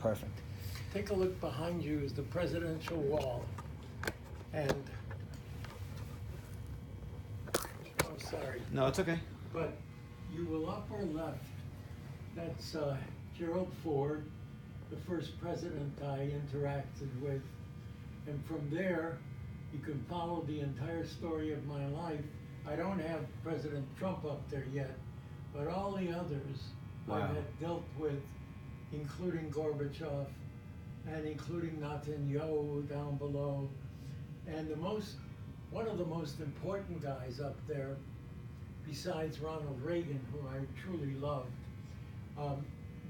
Perfect. Take a look behind you is the presidential wall. And, oh, sorry. No, it's okay. But you will upper left, that's Gerald Ford, the first president I interacted with. And from there, you can follow the entire story of my life. I don't have President Trump up there yet, but all the others I have dealt with, including Gorbachev and including Netanyahu down below. And one of the most important guys up there, besides Ronald Reagan, who I truly loved,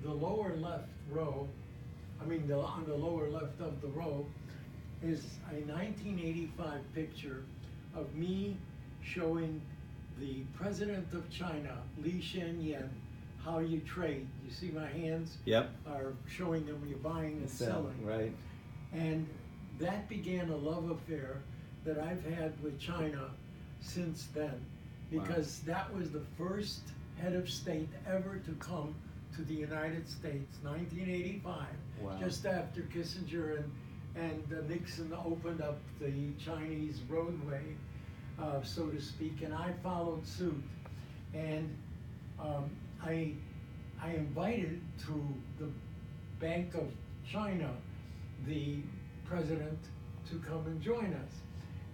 the lower left row, on the lower left of the row, is a 1985 picture of me showing the president of China, Li Shenyan, how you trade. You see my hands are showing them you're buying and selling. Right. And that began a love affair that I've had with China since then, because that was the first head of state ever to come to the United States, 1985, just after Kissinger and Nixon opened up the Chinese roadway, so to speak, and I followed suit. And I invited to the Bank of China the president to come and join us.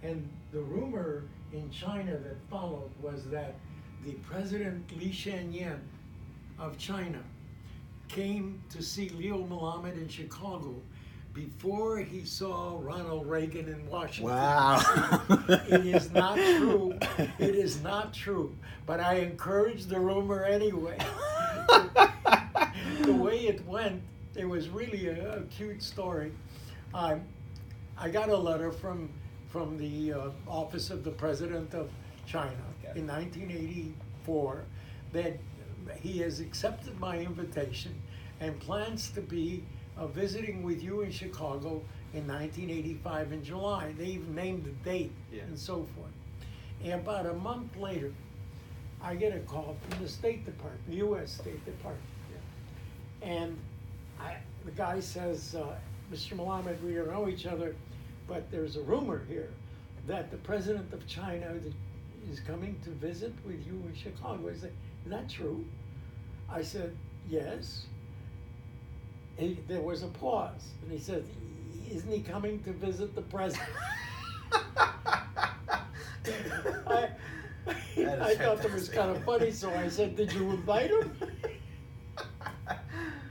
And the rumor in China that followed was that the President Li Shenyan of China came to see Leo Melamed in Chicago before he saw Ronald Reagan in Washington. Wow. It is not true. It is not true. But I encourage the rumor anyway. The way it went, it was really a cute story. I got a letter from the office of the President of China in 1984 that he has accepted my invitation and plans to be visiting with you in Chicago in 1985 in July. They even named the date and so forth. And about a month later, I get a call from the State Department, the U.S. State Department. And the guy says, Mr. Melamed, we don't know each other, but there's a rumor here that the President of China is coming to visit with you in Chicago. I said, is that true? I said, yes. There was a pause, and he said, isn't he coming to visit the president? I thought that was kind of funny, so I said, did you invite him?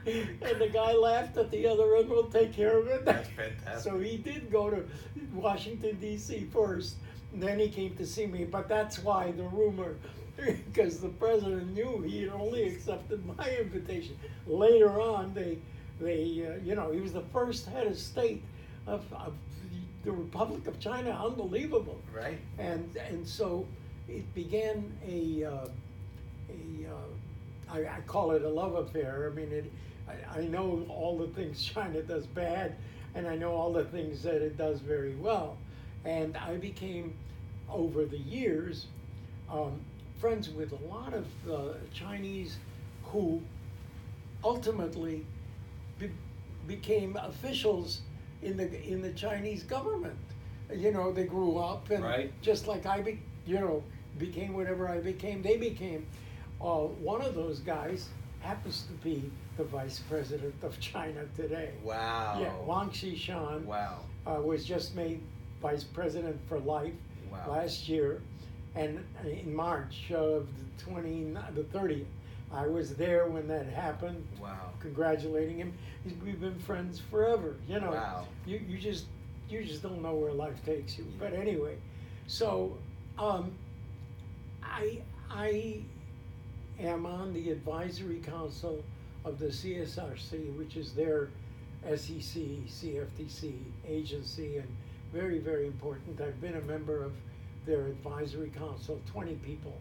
And the guy laughed at the other end, we'll take care of it. That's fantastic. So he did go to Washington, D.C. first, and then he came to see me, but that's why the rumor, because the president knew he had only accepted my invitation. Later on, they he was the first head of state of the Republic of China. Unbelievable, right? And so it began I call it a love affair. I mean, I know all the things China does bad, and I know all the things that it does very well. And I became, over the years, friends with a lot of Chinese who ultimately became officials in the Chinese government. You know, they grew up, and just like I became whatever I became, they became. One of those guys happens to be the vice president of China today. Wow. Yeah, Wang Xishan. Wow. Was just made vice president for life last year, and in March of the 30th. I was there when that happened. Wow. Congratulating him. We've been friends forever. You know. Wow. You just don't know where life takes you. But anyway, so I am on the advisory council of the CSRC, which is their SEC, CFTC agency, and very, very important. I've been a member of their advisory council, 20 people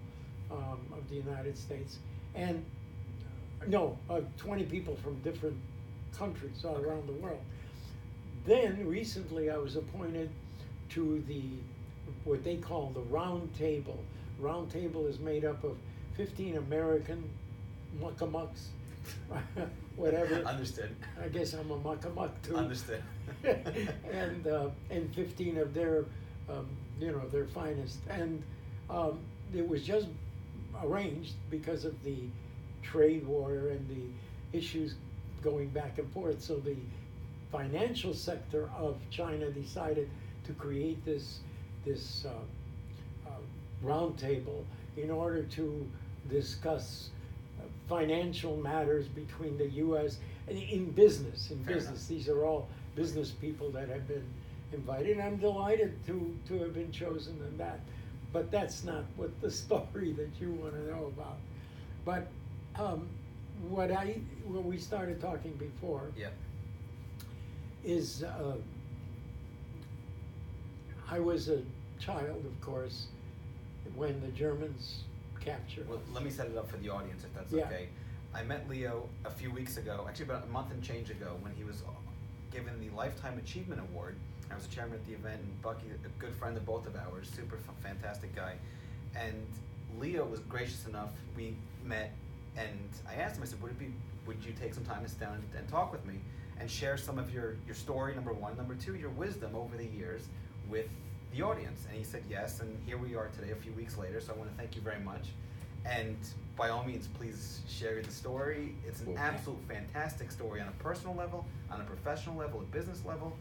of the United States, and 20 people from different countries all around the world. Then recently I was appointed to what they call the Round Table. Round Table is made up of 15 American muckamucks whatever. Understood. I guess I'm a muck too. Understood. and 15 of their, their finest. And it was just arranged because of the trade war and the issues going back and forth. So the financial sector of China decided to create this roundtable in order to discuss financial matters between the U.S. and in business. Fair enough. These are all business people that have been invited. I'm delighted to have been chosen in that. But that's not what the story that you want to know about. But what we started talking before Yeah. is I was a child, of course, when the Germans captured Well, us. let me set it up for the audience, if that's Yeah. okay. I met Leo a few weeks ago, actually about a month and change ago, when he was given the Lifetime Achievement Award. I was the chairman at the event, and Bucky, a good friend of both of ours, super fantastic guy. And Leo was gracious enough, we met, and I asked him, I said, would you take some time to sit down and talk with me and share some of your story, number one, number two, your wisdom over the years with the audience? And he said yes, and here we are today, a few weeks later, so I want to thank you very much. And by all means, please share the story. It's an absolute fantastic story on a personal level, on a professional level, a business level.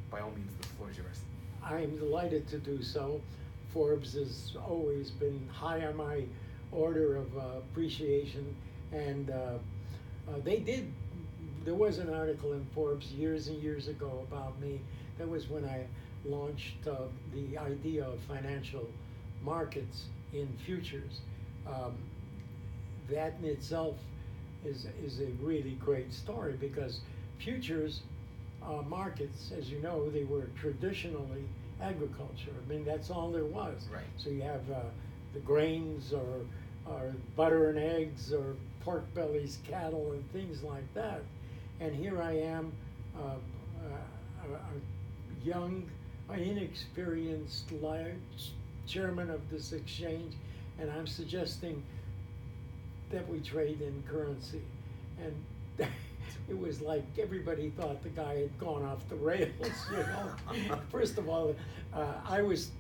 By all means, the floor is yours. I'm delighted to do so. Forbes has always been high on my order of appreciation, and there was an article in Forbes years and years ago about me. That was when I launched the idea of financial markets in futures. That in itself is a really great story, because futures markets, as you know, they were traditionally agriculture. I mean, that's all there was. Right. So you have the grains or butter and eggs or pork bellies, cattle, and things like that. And here I am, a young, inexperienced chairman of this exchange, and I'm suggesting that we trade in currency. And it was like everybody thought the guy had gone off the rails, you know. First of all, I was,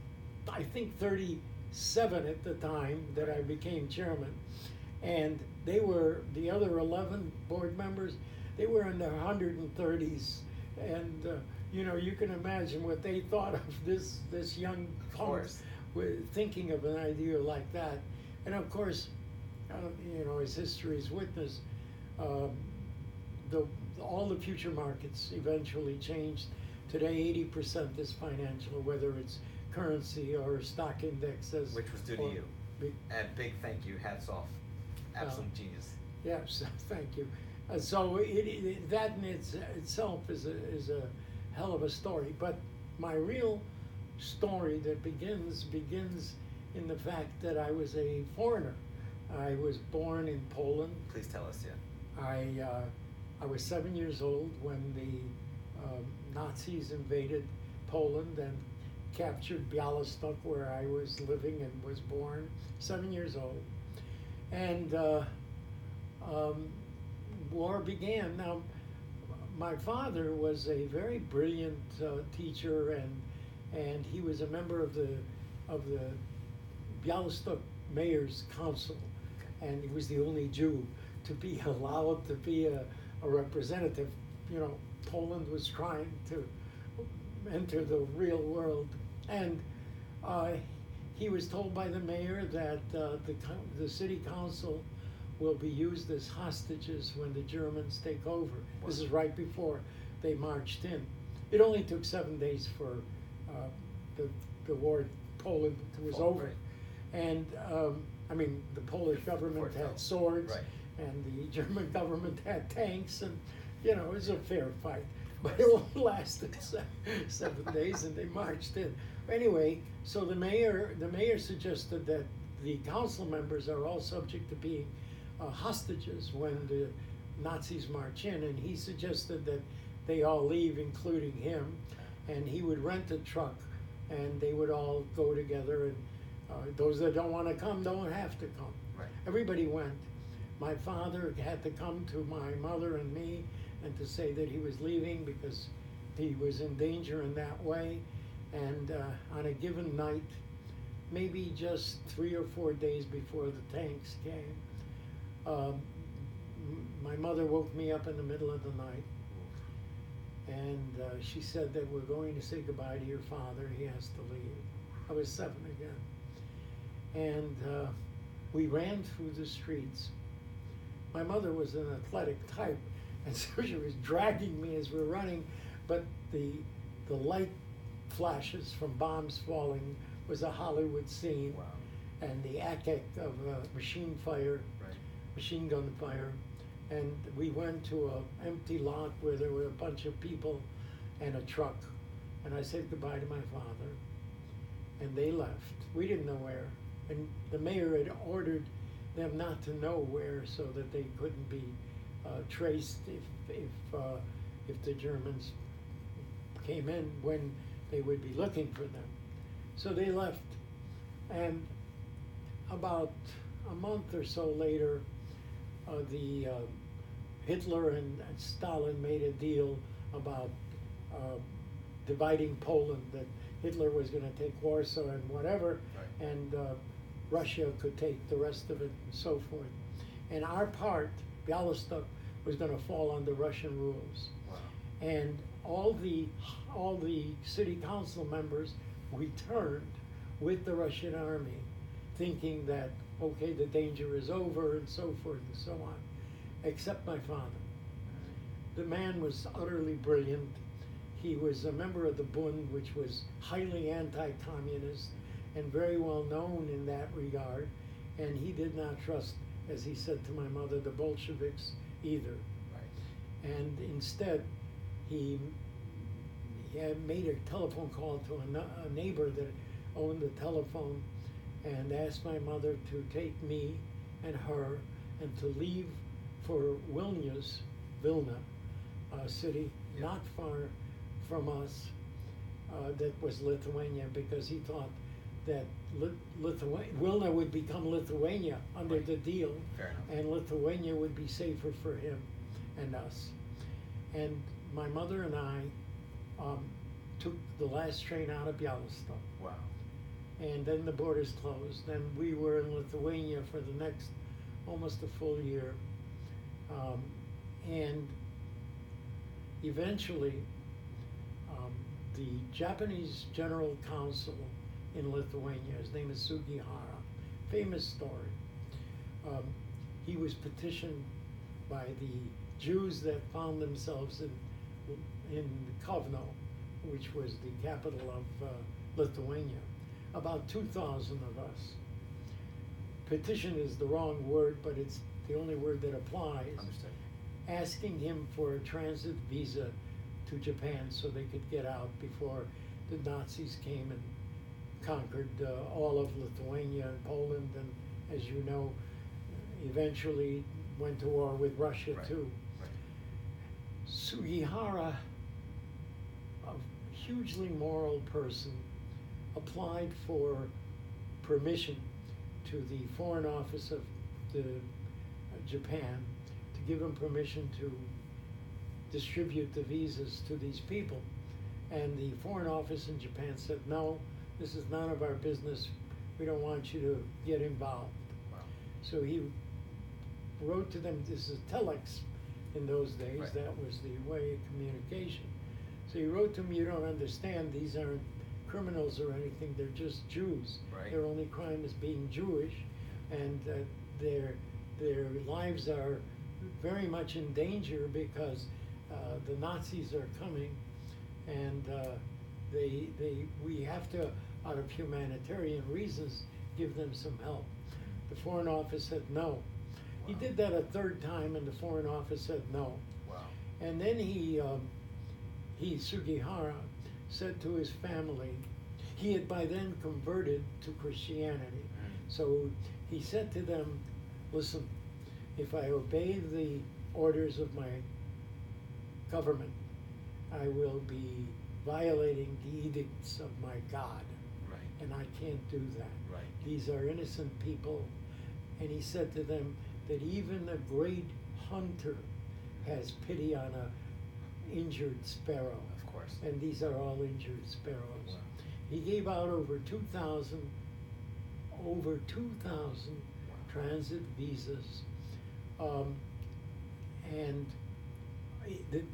I think, 37 at the time that I became chairman. And they were, the other 11 board members, they were in their 130s. And, you can imagine what they thought of this young punk thinking of an idea like that. And of course, as history's witness, all the future markets eventually changed. Today, 80% is financial, whether it's currency or stock indexes. Which was due to you. And big thank you, hats off. Absolute genius. Yes, thank you. So that in itself is a hell of a story. But my real story that begins in the fact that I was a foreigner. I was born in Poland. Please tell us, yeah. I was 7 years old when the Nazis invaded Poland and captured Białystok, where I was living and was born. 7 years old. And war began. Now, my father was a very brilliant teacher, and he was a member of the Białystok Mayor's Council, and he was the only Jew to be allowed to be a representative. Poland was trying to enter the real world, and he was told by the mayor that the city council will be used as hostages when the Germans take over. This is right before they marched in. It only took 7 days for the war in Poland was over. Right. And the Polish government had swords, right, and the German government had tanks, and it was a fair fight. But it only lasted 7 days, and they marched in. Anyway, so the mayor suggested that the council members are all subject to being hostages when the Nazis march in, and he suggested that they all leave, including him, and he would rent a truck, and they would all go together, and those that don't want to come don't have to come. Right. Everybody went, My father had to come to my mother and me and to say that he was leaving because he was in danger in that way. And on a given night, maybe just 3 or 4 days before the tanks came, my mother woke me up in the middle of the night, and she said that we're going to say goodbye to your father. He has to leave. I was 7 again. And we ran through the streets. My mother was an athletic type, and so she was dragging me as we're running, but the light flashes from bombs falling was a Hollywood scene. Wow. And the ack-ack of machine fire, Right. machine gun fire. And we went to an empty lot where there were a bunch of people and a truck. And I said goodbye to my father. And they left. We didn't know where. And the mayor had ordered them not to know where so that they couldn't be traced if the Germans came in, when they would be looking for them. So they left. And about a month or so later, Hitler and Stalin made a deal about dividing Poland, that Hitler was going to take Warsaw and whatever, Right. and Russia could take the rest of it and so forth. And our part, Bialystok, was going to fall under Russian rules. Wow. And all the city council members returned with the Russian army, thinking that, okay, the danger is over and so forth and so on, except my father. The man was utterly brilliant. He was a member of the Bund, which was highly anti-communist and very well known in that regard. And he did not trust, as he said to my mother, the Bolsheviks either. Right. And instead, he had made a telephone call to a neighbor that owned the telephone and asked my mother to take me and her and to leave for Vilna, a city not far from us, that was Lithuania, because he thought that Vilna would become Lithuania under Right. the deal, Fair enough. and Lithuania would be safer for him and us. And my mother and I took the last train out of Bialystok. Wow. And then the borders closed, and we were in Lithuania for the next almost a full year. And eventually, the Japanese General Council in Lithuania, his name is Sugihara, famous story. He was petitioned by the Jews that found themselves in Kovno, which was the capital of Lithuania. About 2,000 of us. Petition is the wrong word, but it's the only word that applies. Understood. Asking him for a transit visa to Japan so they could get out before the Nazis came and conquered all of Lithuania and Poland, and as you know, eventually went to war with Russia Right. too. Right. Sugihara, a hugely moral person, applied for permission to the Foreign Office of Japan to give him permission to distribute the visas to these people. And the Foreign Office in Japan said, no, this is none of our business. We don't want you to get involved. Wow. So he wrote to them, this is telex in those days, Right. that was the way of communication. So he wrote to them, you don't understand, these aren't criminals or anything, they're just Jews. Right. Their only crime is being Jewish, and their lives are very much in danger because the Nazis are coming, and we have to, out of humanitarian reasons, give them some help. The Foreign Office said no. He Wow. did that a third time, and the Foreign Office said no. Wow. And then he Sugihara, said to his family, he had by then converted to Christianity. So he said to them, listen, if I obey the orders of my government, I will be violating the edicts of my God. Right. And I can't do that. Right. These are innocent people. And he said to them, that even a great hunter has pity on a injured sparrow. Of course. And these are all injured sparrows. Wow. He gave out over 2,000 transit visas, and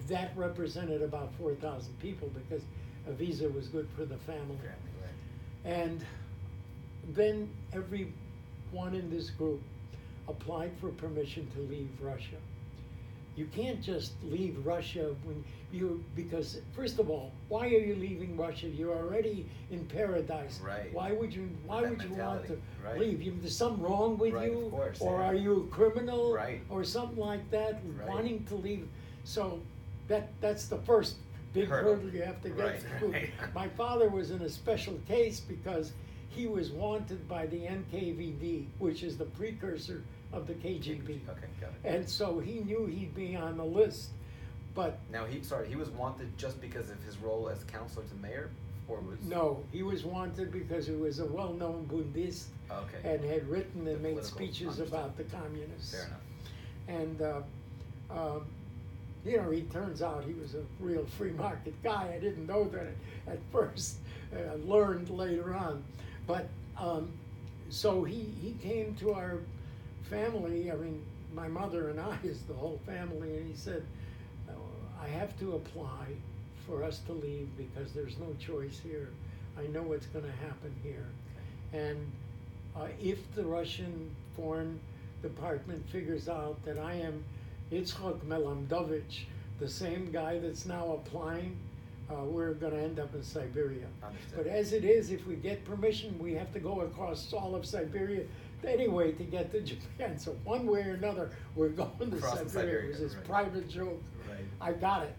that represented about 4,000 people because a visa was good for the family. Right. And then everyone in this group applied for permission to leave Russia. You can't just leave Russia because first of all, why are you leaving Russia? You're already in paradise. Right. Why would you want to right. leave? There's something wrong with Right, you? of course, Or yeah. are you a criminal? Right. Or something like that, Right. wanting to leave. So that's the first big hurdle you have to get Right, through. right. My father was in a special case because he was wanted by the NKVD, which is the precursor of the KGB. Okay, got it. And so he knew he'd be on the list, but Now he was wanted just because of his role as counselor to mayor, or was no, he was wanted because he was a well-known Bundist okay. and had written and The made political speeches understood. about the communists. Fair enough. And he turns out he was a real free market guy. I didn't know that at first. I learned later on, but so he came to our family. I mean, my mother and I, is the whole family, and he said, I have to apply for us to leave because there's no choice here. I know what's going to happen here. And if the Russian Foreign Department figures out that I am Yitzhak Melamdovich, the same guy that's now applying, we're going to end up in Siberia. Understood. But as it is, if we get permission, we have to go across all of Siberia anyway to get to Japan. So one way or another, we're going to Crossing Siberia. It was this right. private joke. Right. I got it.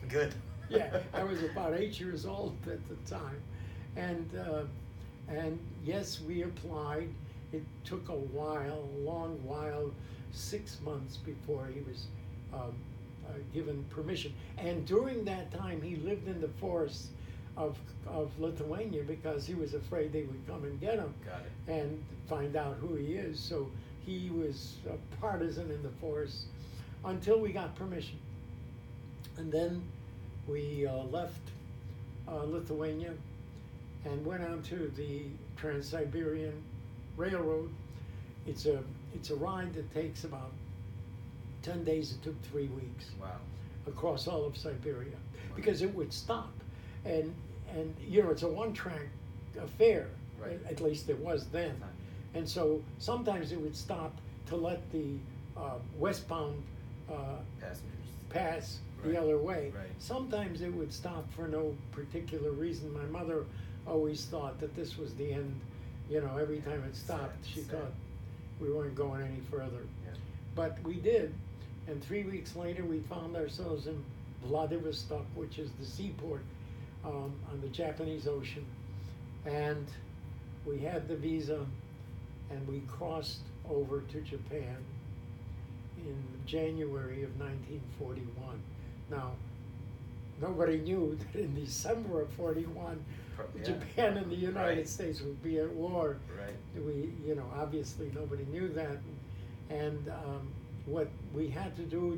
Good. Yeah, I was about 8 years old at the time, and yes, we applied. It took a long while, 6 months before he was given permission. And during that time, he lived in the forests of Lithuania because he was afraid they would come and get him Got it. and find out who he is. So he was a partisan in the forest until we got permission. And then we left Lithuania and went on to the Trans-Siberian Railroad. It's a ride that takes about 10 days. It took 3 weeks. Wow. Across all of Siberia, because it would stop, and it's a one-track affair. Right. At least it was then, and so sometimes it would stop to let the westbound Passengers. pass Right. the other way. Right. Sometimes it would stop for no particular reason. My mother always thought that this was the end. Every time it stopped, she Sad. thought we weren't going any further. Yeah. But we did, and 3 weeks later we found ourselves in Vladivostok, which is the seaport on the Japanese Ocean. And we had the visa, and we crossed over to Japan in January of 1941. Now, nobody knew that in December of 41, Yeah. Japan and the United Right. States would be at war. Right. We, obviously nobody knew that. And what we had to do,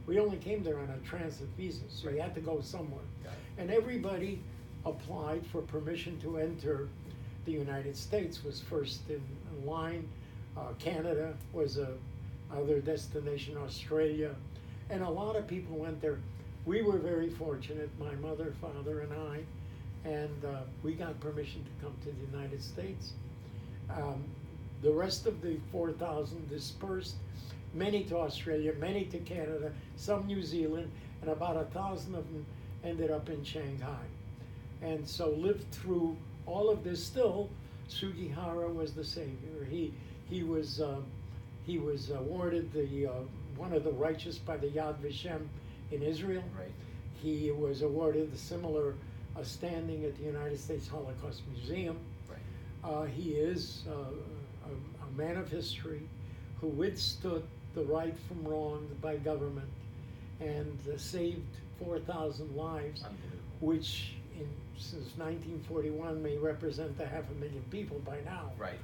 we only came there on a transit visa, so we had to go somewhere. Got it. And everybody applied for permission to enter the United States, was first in line. Canada was other destination, Australia. And a lot of people went there. We were very fortunate, my mother, father, and I, and we got permission to come to the United States. The rest of the 4,000 dispersed, many to Australia, many to Canada, some New Zealand, and about 1,000 of them ended up in Shanghai. And so lived through all of this. Still, Sugihara was the savior. He was awarded one of the righteous by the Yad Vashem in Israel. Right. He was awarded a similar standing at the United States Holocaust Museum. Right. He is a man of history who withstood the right from wrong by government and saved 4,000 lives, Unbelievable. which since 1941 may represent 500,000 people by now. Right.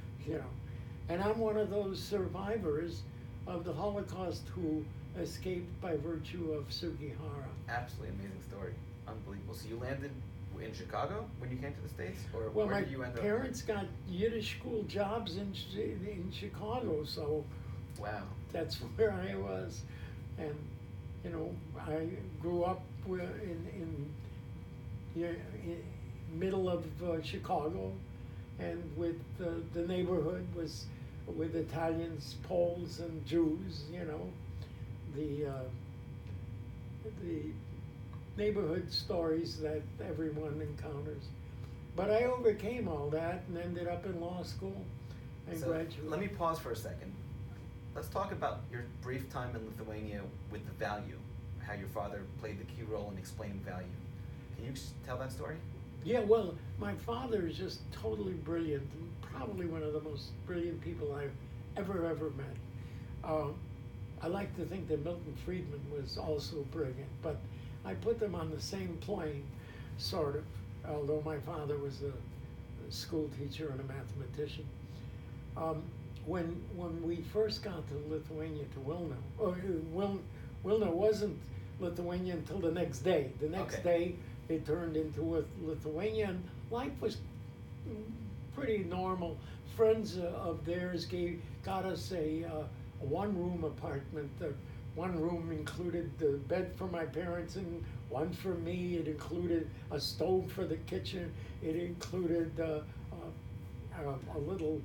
And I'm one of those survivors of the Holocaust who escaped by virtue of Sugihara. Absolutely amazing story. Unbelievable. So you landed in Chicago when you came to the States, or Well, where my did you end up? parents got Yiddish school jobs in Chicago, so Wow. that's where I was. And, you know, I grew up in middle of Chicago, and with the neighborhood was with Italians, Poles, and Jews. You know, the neighborhood stories that everyone encounters. But I overcame all that and ended up in law school and So graduated. let me pause for a second. Let's talk about your brief time in Lithuania with the value, how your father played the key role in explaining value. Can you tell that story? Yeah, well, my father is just totally brilliant, and probably one of the most brilliant people I've ever met. I like to think that Milton Friedman was also brilliant, but I put them on the same plane, sort of, although my father was a school teacher and a mathematician. When we first got to Lithuania, to Wilno, Wilno wasn't Lithuania until the next day. The next day, it turned into Lithuania, and life was pretty normal. Friends of theirs got us a one-room apartment. One room included the bed for my parents and one for me. It included a stove for the kitchen. It included a little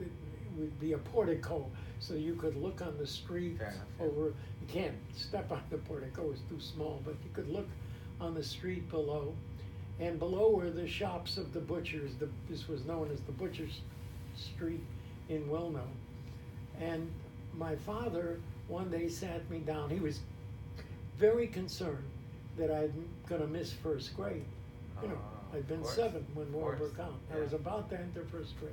it would be a portico, so you could look on the street over. You can't step on the portico; it's too small. But you could look on the street below, and below were the shops of the butchers. This was known as the Butcher's Street in Wilno. And my father one day sat me down. He was very concerned that I'm going to miss first grade. You know, I'd been 7 when war broke out. I was about to enter first grade.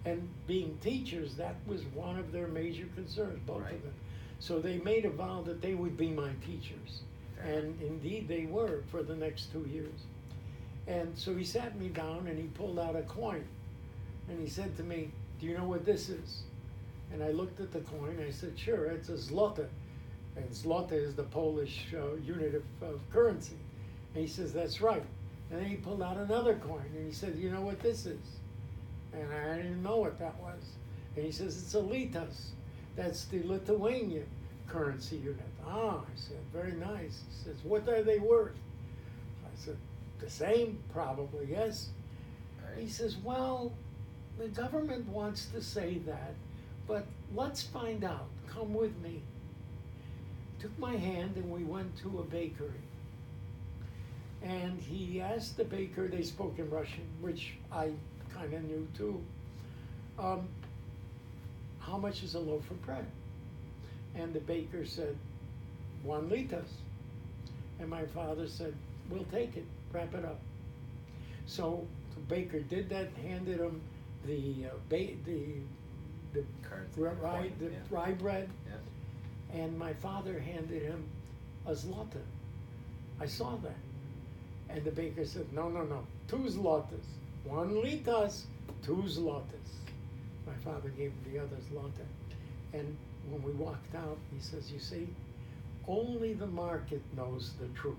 And being teachers, that was one of their major concerns, both of them. So they made a vow that they would be my teachers. And indeed they were for the next 2 years. And so he sat me down and he pulled out a coin. And he said to me, "Do you know what this is?" And I looked at the coin. I said, "Sure, it's a zloty." And zloty is the Polish unit of currency. And he says, "That's right." And then he pulled out another coin and he said, "You know what this is?" And I didn't know what that was. And he says, "It's a litas. That's the Lithuanian currency unit." Ah, I said, "Very nice." He says, "What are they worth?" I said, "The same, probably, yes." He says, "Well, the government wants to say that, but let's find out. Come with me." Took my hand and we went to a bakery. And he asked the baker, they spoke in Russian, which I kind of knew too, "How much is a loaf of bread?" And the baker said, 1 litas. And my father said, "We'll take it, wrap it up." So the baker did that, handed him the rye bread, and my father handed him a zloty. I saw that. And the baker said, no, 2 zlotys. 1 litas, 2 zlotys. My father gave him the other zloty. And when we walked out, he says, "You see, only the market knows the truth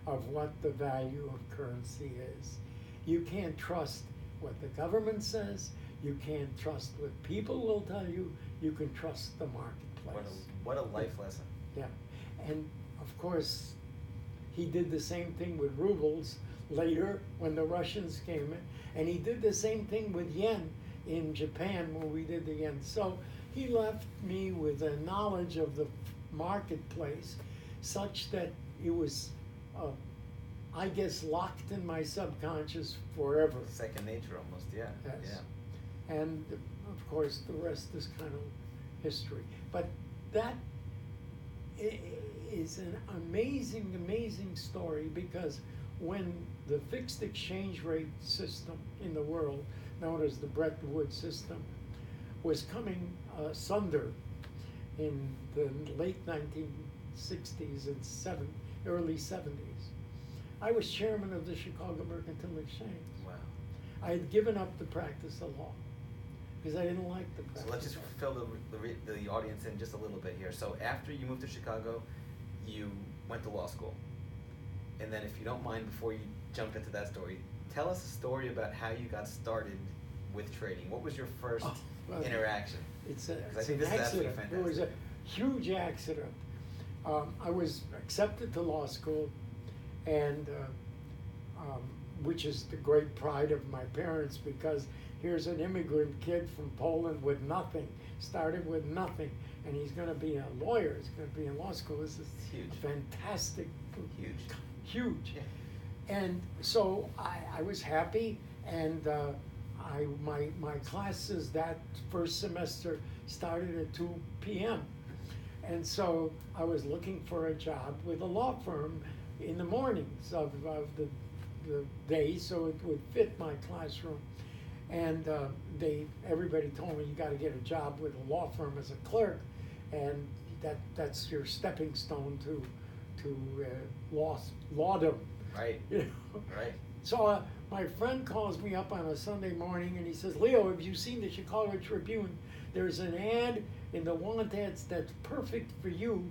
of what the value of currency is. You can't trust what the government says. You can't trust what people will tell you. You can trust the marketplace." What a life lesson. Yeah. And of course, he did the same thing with rubles later when the Russians came in. And he did the same thing with yen in Japan when we did the yen. So he left me with a knowledge of the marketplace such that it was, I guess, locked in my subconscious forever. Second nature almost, yeah. Yes. Yeah. And of course, the rest is kind of history. But that is an amazing story, because when the fixed exchange rate system in the world, known as the Bretton Woods system, was coming asunder in the late 1960s and early 70s, I was chairman of the Chicago Mercantile Exchange. Wow. I had given up the practice of law. because I didn't like the practice. So let's just fill the audience in just a little bit here. So after you moved to Chicago, you went to law school. And then if you don't mind, before you jump into that story, tell us a story about how you got started with trading. What was your first interaction? It's I an think this is absolutely accident. It was a fantastic. huge accident. I was accepted to law school, and which is the great pride of my parents, because here's an immigrant kid from Poland with nothing, started with nothing, and he's going to be a lawyer. He's going to be in law school. This is Huge. Fantastic. Huge. Yeah. And so I was happy, and my classes that first semester started at 2 p.m. And so I was looking for a job with a law firm in the mornings of the day, so it would fit my classroom. And everybody told me, you got to get a job with a law firm as a clerk, and that's your stepping stone to lawdom. Right. You know? Right. So my friend calls me up on a Sunday morning, and he says, Leo, have you seen the Chicago Tribune? There's an ad in the want ads that's perfect for you,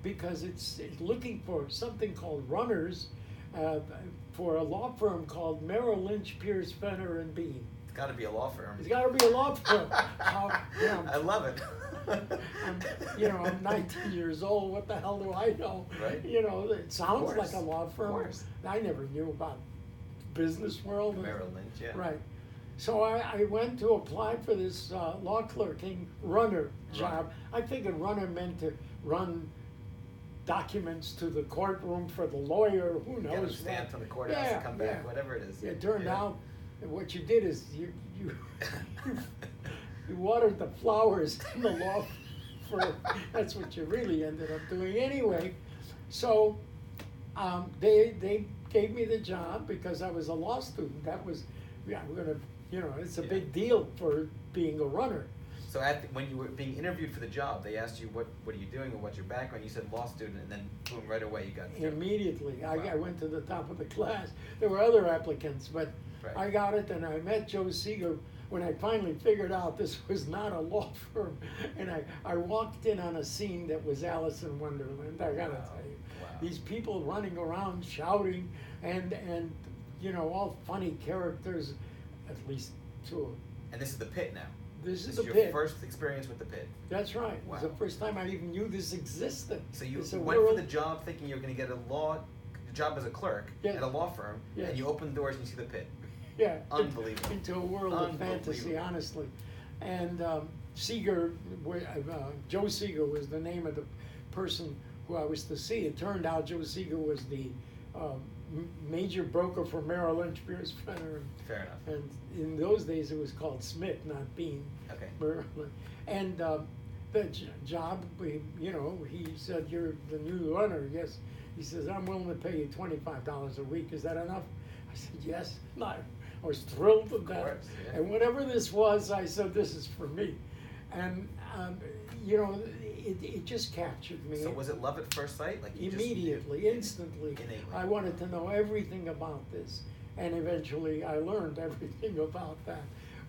because it's looking for something called runners for a law firm called Merrill Lynch, Pierce, Fenner, and Bean. It's got to be a law firm. It's got to be a law firm. I love it. I'm 19 years old. What the hell do I know? Right. It sounds like a law firm. Of course. I never knew about business world. Merrill Lynch, yeah. Right. So I went to apply for this law clerking runner job. I figured runner meant to run documents to the courtroom for the lawyer. Who knows? Get them stamped from the courthouse and come back, whatever it is. It turned out that what you did is you watered the flowers in the law firm. That's what you really ended up doing anyway. So they gave me the job because I was a law student. That was, it's a big deal for being a runner. So when you were being interviewed for the job, they asked you what are you doing or what's your background. You said law student, and then boom, right away you got the job. Immediately. Wow. I went to the top of the class. There were other applicants, but Right. I got it, and I met Joe Seeger when I finally figured out this was not a law firm. And I walked in on a scene that was Alice in Wonderland, I gotta tell you. Wow. These people running around shouting and all funny characters, at least two. And this is the pit now. This is This the is your pit. first experience with the pit. That's right. It was Wow. the first time I even knew this existed. So you It's a went for world- the job thinking you were going to get a job as a clerk Yes. at a law firm, Yes. and you open the doors and you see the pit. Yeah, Unbelievable. into a world of fantasy, Unbelievable. honestly. And Joe Seeger was the name of the person who I was to see. It turned out Joe Seeger was the major broker for Merrill Lynch, Pierce, Fenner. Fair enough. And in those days, it was called Smith, not Bean. Okay. Merrill Lynch. And the job, he said, you're the new runner, yes. He says, I'm willing to pay you $25 a week. Is that enough? I said, yes. I was thrilled with that. course, yeah. And whatever this was, I said, this is for me. And, it just captured me. So was it love at first sight? Like you Immediately, instantly. Innately. I wanted to know everything about this. And eventually I learned everything about that.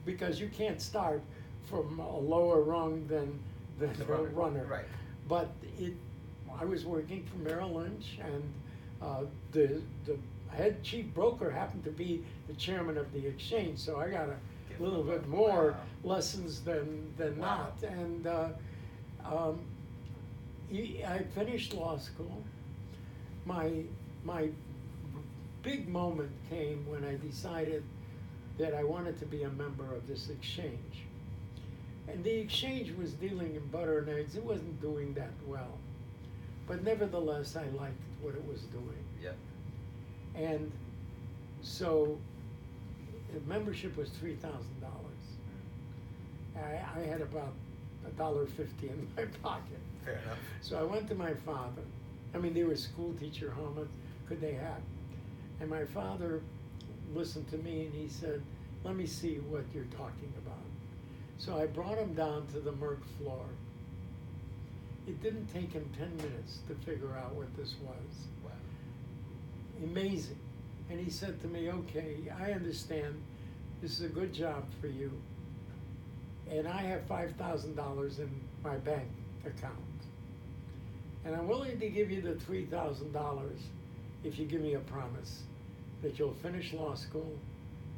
Because you can't start from a lower rung than The a runner. Right. But I was working for Merrill Lynch, and the head chief broker happened to be the chairman of the exchange, so I got a little bit more lessons than Wow. not. And I finished law school. My big moment came when I decided that I wanted to be a member of this exchange. And the exchange was dealing in butter and eggs. It wasn't doing that well. But nevertheless, I liked what it was doing. Yep. And so the membership was $3,000. I had about $1.50 in my pocket. Fair enough. So I went to my father. I mean, they were school teacher, how much could they have? And my father listened to me and he said, let me see what you're talking about. So I brought him down to the Merck floor. It didn't take him 10 minutes to figure out what this was. Wow. Amazing. And he said to me, okay, I understand this is a good job for you. and I have $5,000 in my bank account. And I'm willing to give you the $3,000 if you give me a promise that you'll finish law school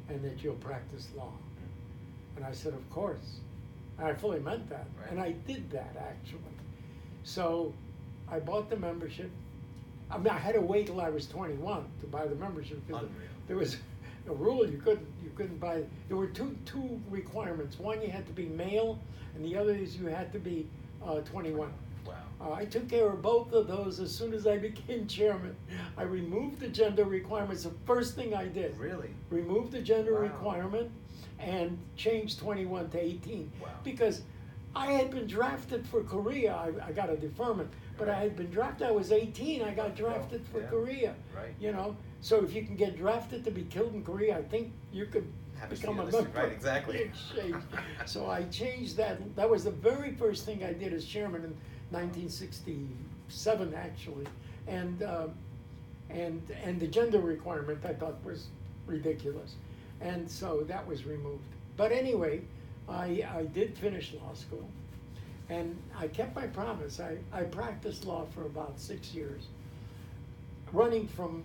and that you'll practice law. And I said, of course. And I fully meant that. Right. And I did that, actually. So I bought the membership. I mean, I had to wait till I was 21 to buy the membership. Because Unreal. there was a rule you couldn't buy. There were two requirements. One, you had to be male, and the other is you had to be 21. Wow. I took care of both of those as soon as I became chairman. I removed the gender requirements. The first thing I did. Really? Removed the gender Wow. requirement and changed 21 to 18. Wow. Because I had been drafted for Korea. I got a deferment, but I had been drafted. I was 18. I got drafted for yeah. Korea. Right. You know, so if you can get drafted to be killed in Korea, I think you could Have a become a seat on member. the- right, exactly. of the exchange. So I changed that. That was the very first thing I did as chairman in 1967, actually, and the gender requirement I thought was ridiculous, and so that was removed. But anyway, I did finish law school, and I kept my promise. I practiced law for about 6 years, running from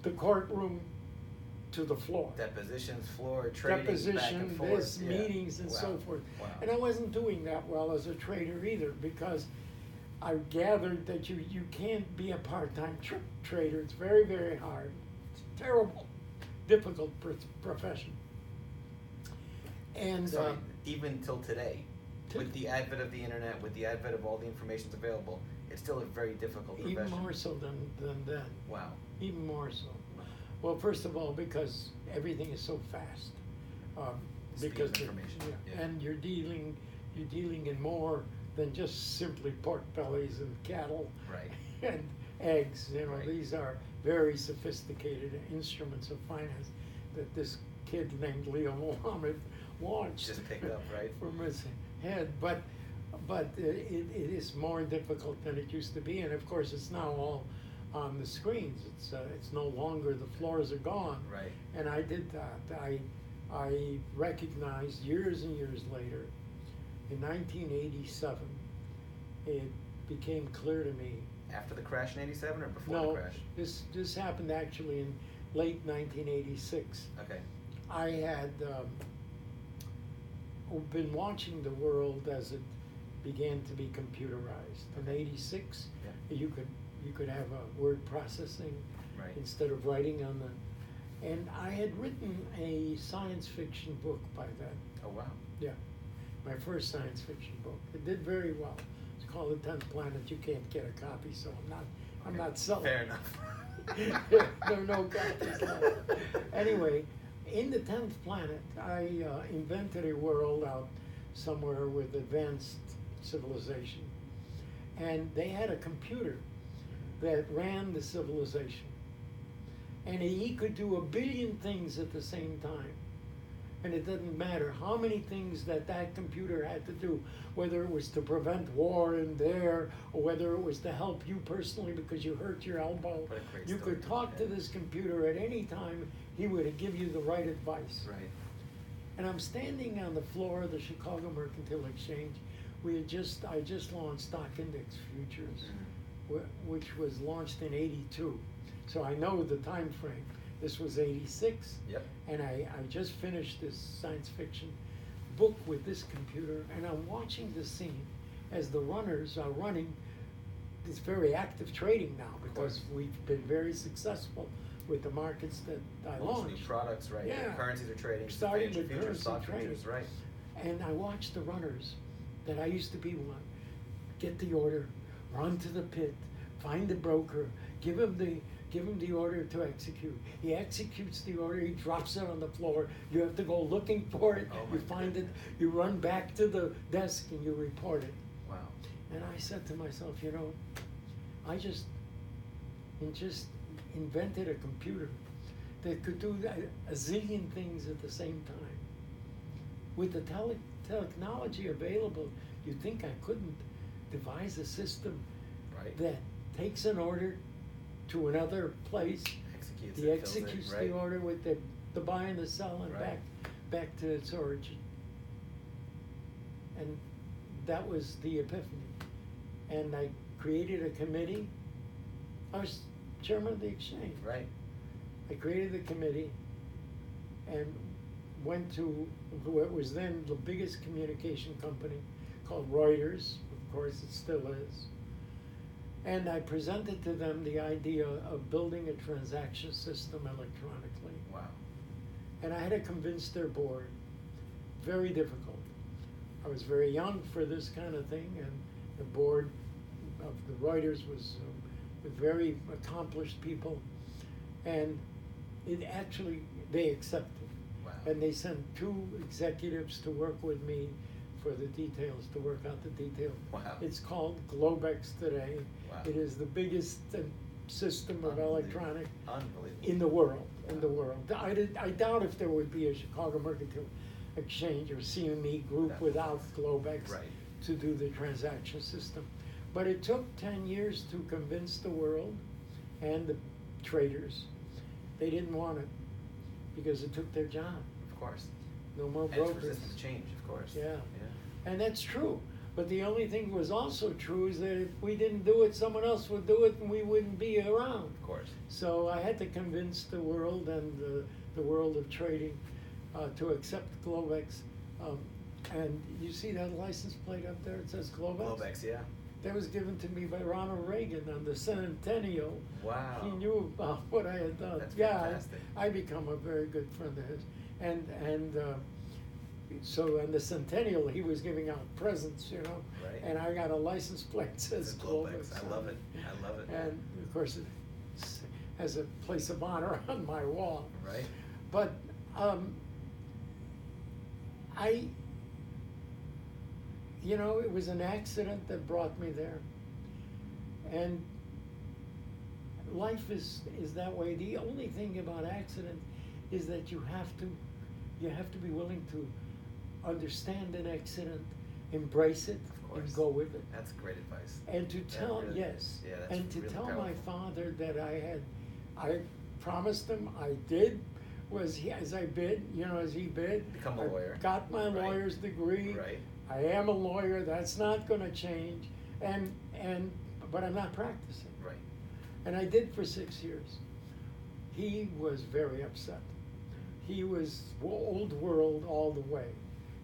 the courtroom to the floor. Depositions, floor, trading, back and Deposition, forth. this, Yeah. meetings, and so Wow. forth. Wow. And I wasn't doing that well as a trader either, because I gathered that you can't be a part-time trader. It's very, very hard. It's a terrible, difficult profession. And So even till today, till- with the advent of the internet, with the advent of all the information available, it's still a very difficult profession. even more so than then. Wow. Even more so. Well, first of all, because everything is so fast. Speed Because of information, yeah. and you're dealing in more than just simply pork bellies and cattle Right. and eggs. You know, Right. these are very sophisticated instruments of finance that this kid named Leo Melamed launched. Just picked up, right? From his head, but it is more difficult than it used to be, and of course it's now all on the screens. It's no longer, the floors are gone. Right. And I did that. I recognized years and years later, in 1987, it became clear to me. After the crash in '87 or before No, the crash? this happened actually in late 1986. Okay. I had been watching the world as it began to be computerized. In '86, Yeah. you could have a word processing Right. instead of writing on the. And I had written a science fiction book by then. Oh wow. Yeah, my first science fiction book. It did very well. It's called The 10th Planet. You can't get a copy, so I'm not selling. Fair enough. There are no copies left. Anyway, in The 10th Planet, I invented a world out somewhere with advanced civilization. And they had a computer that ran the civilization. And he could do 1 billion things at the same time. And it doesn't matter how many things that computer had to do, whether it was to prevent war in there, or whether it was to help you personally because you hurt your elbow. What a great You story. could talk to Yeah. this computer at any time, he would give you the right advice. Right. And I'm standing on the floor of the Chicago Mercantile Exchange. I just launched Stock Index Futures, which was launched in '82. So I know the time frame. This was '86. Yep. And I just finished this science fiction book with this computer, and I'm watching the scene as the runners are running this very active trading now, because we've been very successful with the markets that I Launch new launched. products, right? Yeah. Currencies are trading. Starting financial with futures, currency stock trading. futures, right? And I watched the runners that I used to be one get the order, run to the pit, find the broker, give him the order to execute. He executes the order, he drops it on the floor. You have to go looking for it. Oh my You find goodness. it, you run back to the desk and you report it. Wow. And I said to myself, I just invented a computer that could do a zillion things at the same time. With the technology available, you'd think I couldn't devise a system Right. that takes an order to another place. Executes He it, fills it, executes right? the order with the buy and the sell and Right. back to its origin. And that was the epiphany. And I created a committee. I was chairman of the exchange. Right. I created the committee and went to what was then the biggest communication company called Reuters. Of course, it still is. And I presented to them the idea of building a transaction system electronically. Wow. And I had to convince their board. Very difficult. I was very young for this kind of thing, and the board of the Reuters was with very accomplished people. And it actually, they accepted. Wow. And they sent 2 executives to work with me for the details, to work out the details. Wow. It's called Globex today. Wow. It is the biggest system of electronic in the world. In the world, I doubt if there would be a Chicago Mercantile Exchange or CME group without Globex to do the transaction system. But it took 10 years to convince the world and the traders. They didn't want it because it took their job. Of course. No more and brokers. It's resistant to change, of course. Yeah. And that's true. But the only thing was also true is that if we didn't do it, someone else would do it and we wouldn't be around. Of course. So I had to convince the world and the world of trading to accept Globex. And you see that license plate up there? It says Globex? Globex, yeah. That was given to me by Ronald Reagan on the centennial. Wow. He knew about what I had done. That's fantastic. I become a very good friend of his. And so on the centennial, he was giving out presents, you know. Right. And I got a license plate that says Globex. I love it. I love it. And of course, it has a place of honor on my wall. Right. But it was an accident that brought me there. And life is that way. The only thing about accident is that you have to be willing to understand an accident, embrace it, and go with it. That's great advice. And to tell really yes, yeah, that's and to really tell powerful. my father that I promised him, I did, as he bid. Become a lawyer. I got my lawyer's degree. Right. I am a lawyer. That's not going to change. But I'm not practicing. Right. And I did for 6 years. He was very upset. He was old world all the way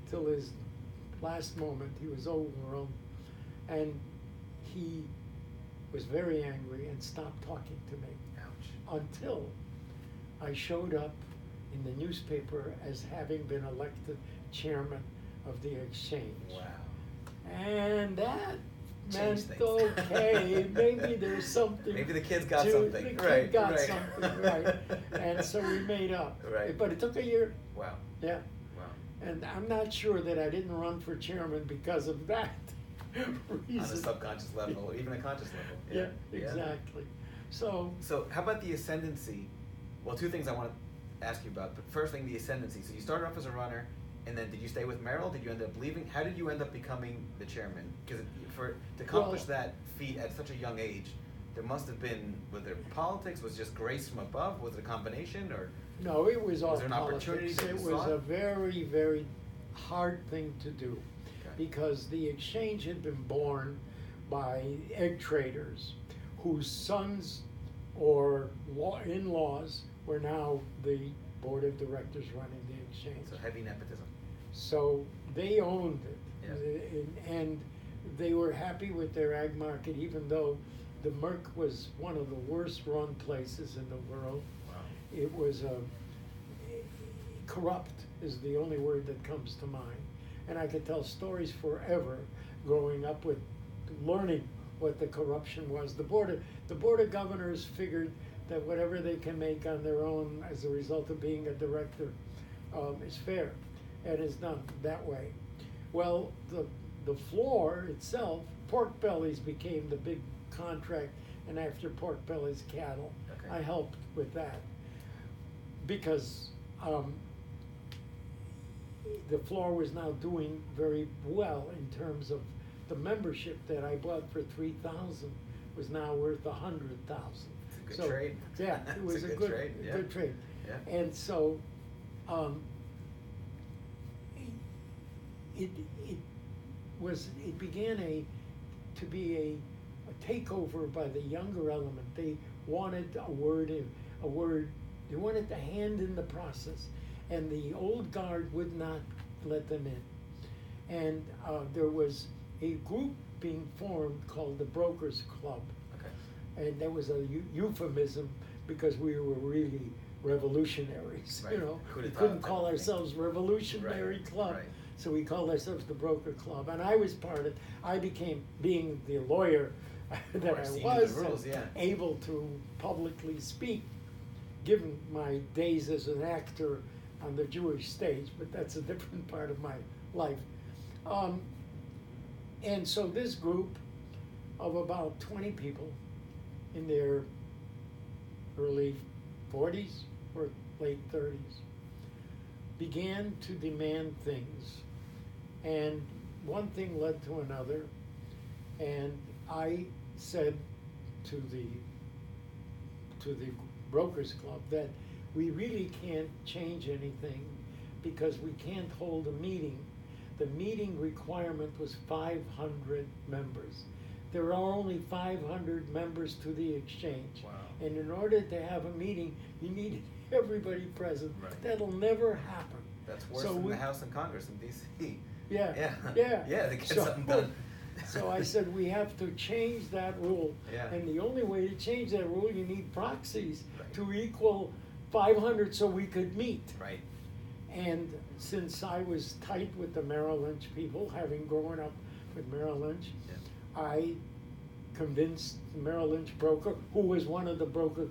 till his last moment. He was old world, and he was very angry and stopped talking to me. Ouch. Until I showed up in the newspaper as having been elected chairman of the exchange. Wow. And that meant, things. okay, maybe there's something. Maybe the kid's got to, something. The kid Right, got right. something, right. And so we made up. Right. But it took a year. Wow. Yeah. Wow. And I'm not sure that I didn't run for chairman because of that reason. On a subconscious level, or even a conscious level. Yeah, exactly. So how about the ascendancy? Well, 2 things I want to ask you about. But first thing, the ascendancy. So you started off as a runner, and then did you stay with Merrill? Did you end up leaving? How did you end up becoming the chairman? Because to accomplish that feat at such a young age, there must have been, was there politics? Was it just grace from above? Was it a combination, or? no, it was all there an opportunity politics. that It you was saw? a very, very hard thing to do. Okay. Because the exchange had been born by egg traders whose sons or in-laws were now the board of directors running the exchange. So heavy nepotism. So they owned it. Yeah. And they were happy with their ag market, even though the Merc was one of the worst run places in the world. Wow. It was corrupt is the only word that comes to mind. And I could tell stories forever growing up with learning what the corruption was. The board of governors figured that whatever they can make on their own as a result of being a director is fair and is done that way. Well, the floor itself, pork bellies became the big contract, and after pork bellies, cattle. Okay. I helped with that because the floor was now doing very well in terms of the membership that I bought for $3,000 was now worth $100,000. It's a good trade. Yeah, it was It's a good trade. Yeah. good trade. Yeah. And so it began to be a takeover by the younger element. They wanted a word, they wanted a hand in the process, and the old guard would not let them in. And there was a group being formed called the Brokers Club. Okay. And that was a euphemism because we were really revolutionaries. Right. You know, Who'd we have couldn't thought call that? ourselves Revolutionary Right, Club, right. so we called ourselves the Broker Club. And I was part of. I became, being the lawyer that course, I you knew was, the rules, yeah. able to publicly speak, given my days as an actor on the Jewish stage. But that's a different part of my life. And so this group of about 20 people in their early 40s or late 30s began to demand things. And one thing led to another. And I said to the Brokers Club that we really can't change anything because we can't hold a meeting. The meeting requirement was 500 members. There are only 500 members to the exchange. Wow. And in order to have a meeting, you needed everybody present. Right. That'll never happen. That's worse So than we- the House and Congress in D.C. Yeah, Yeah. yeah. Yeah, they get So- something done. So I said, we have to change that rule. Yeah. And the only way to change that rule, you need proxies Right. to equal 500 so we could meet. Right. And since I was tight with the Merrill Lynch people, having grown up with Merrill Lynch, Yeah. I convinced the Merrill Lynch broker, who was one of the broker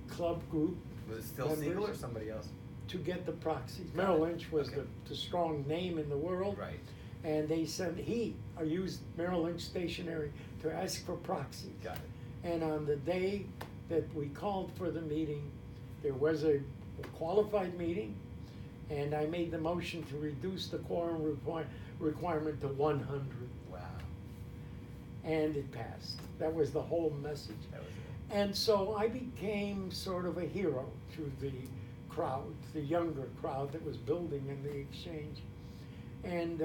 club group Was it still members, Siegel or somebody else? to get the proxies. Got Merrill it. Lynch was Okay. the strong name in the world. Right. And they sent, I used Merrill Lynch stationery to ask for proxies. Got it. And on the day that we called for the meeting, there was a qualified meeting, and I made the motion to reduce the quorum requirement to 100. Wow. And it passed. That was the whole message. That was it. And so I became sort of a hero to the crowd, the younger crowd that was building in the exchange. And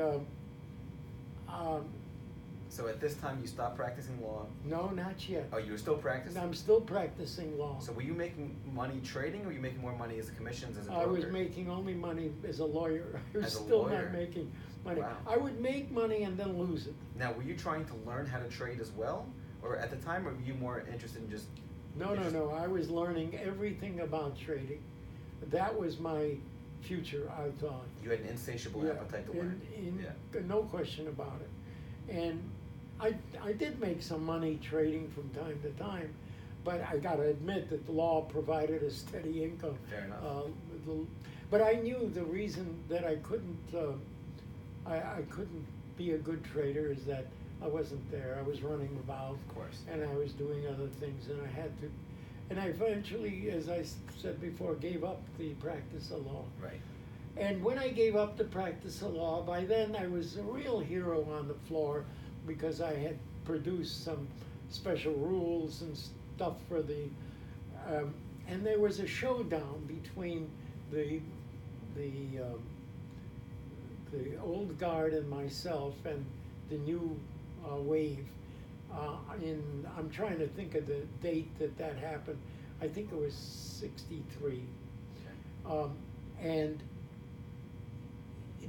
So at this time, you stopped practicing law. no, not yet. Oh, you were still practicing? I'm still practicing law. So were you making money trading, or were you making more money as commissions as a I broker? was making only money as a lawyer. I was As a still lawyer? not making money. Wow. I would make money and then lose it. Now, were you trying to learn how to trade as well, or at the time, or were you more interested in just? No. I was learning everything about trading. That was my future, I thought. You had an insatiable appetite to learn. Yeah. No question about it. And I did make some money trading from time to time, but I gotta admit that the law provided a steady income. Fair enough. But I knew the reason that I couldn't be a good trader is that I wasn't there. I was running about. Of course. And I was doing other things, and I had to. And I eventually, as I said before, gave up the practice of law. Right. And when I gave up the practice of law, by then I was a real hero on the floor because I had produced some special rules and stuff for the, and there was a showdown between the old guard and myself and the new wave. I'm trying to think of the date that happened. I think it was 63. Okay. And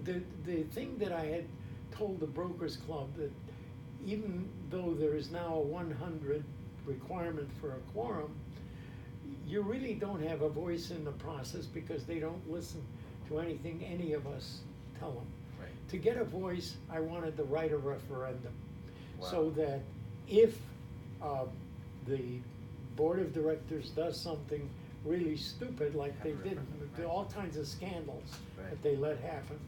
the thing that I had told the Brokers Club, that even though there is now a 100 requirement for a quorum, you really don't have a voice in the process because they don't listen to anything any of us tell them. Right. To get a voice, I wanted to write a referendum. Wow. So that if the board of directors does something really stupid, like Have they a did, referendum, there right. all kinds of scandals Right. that they let happen,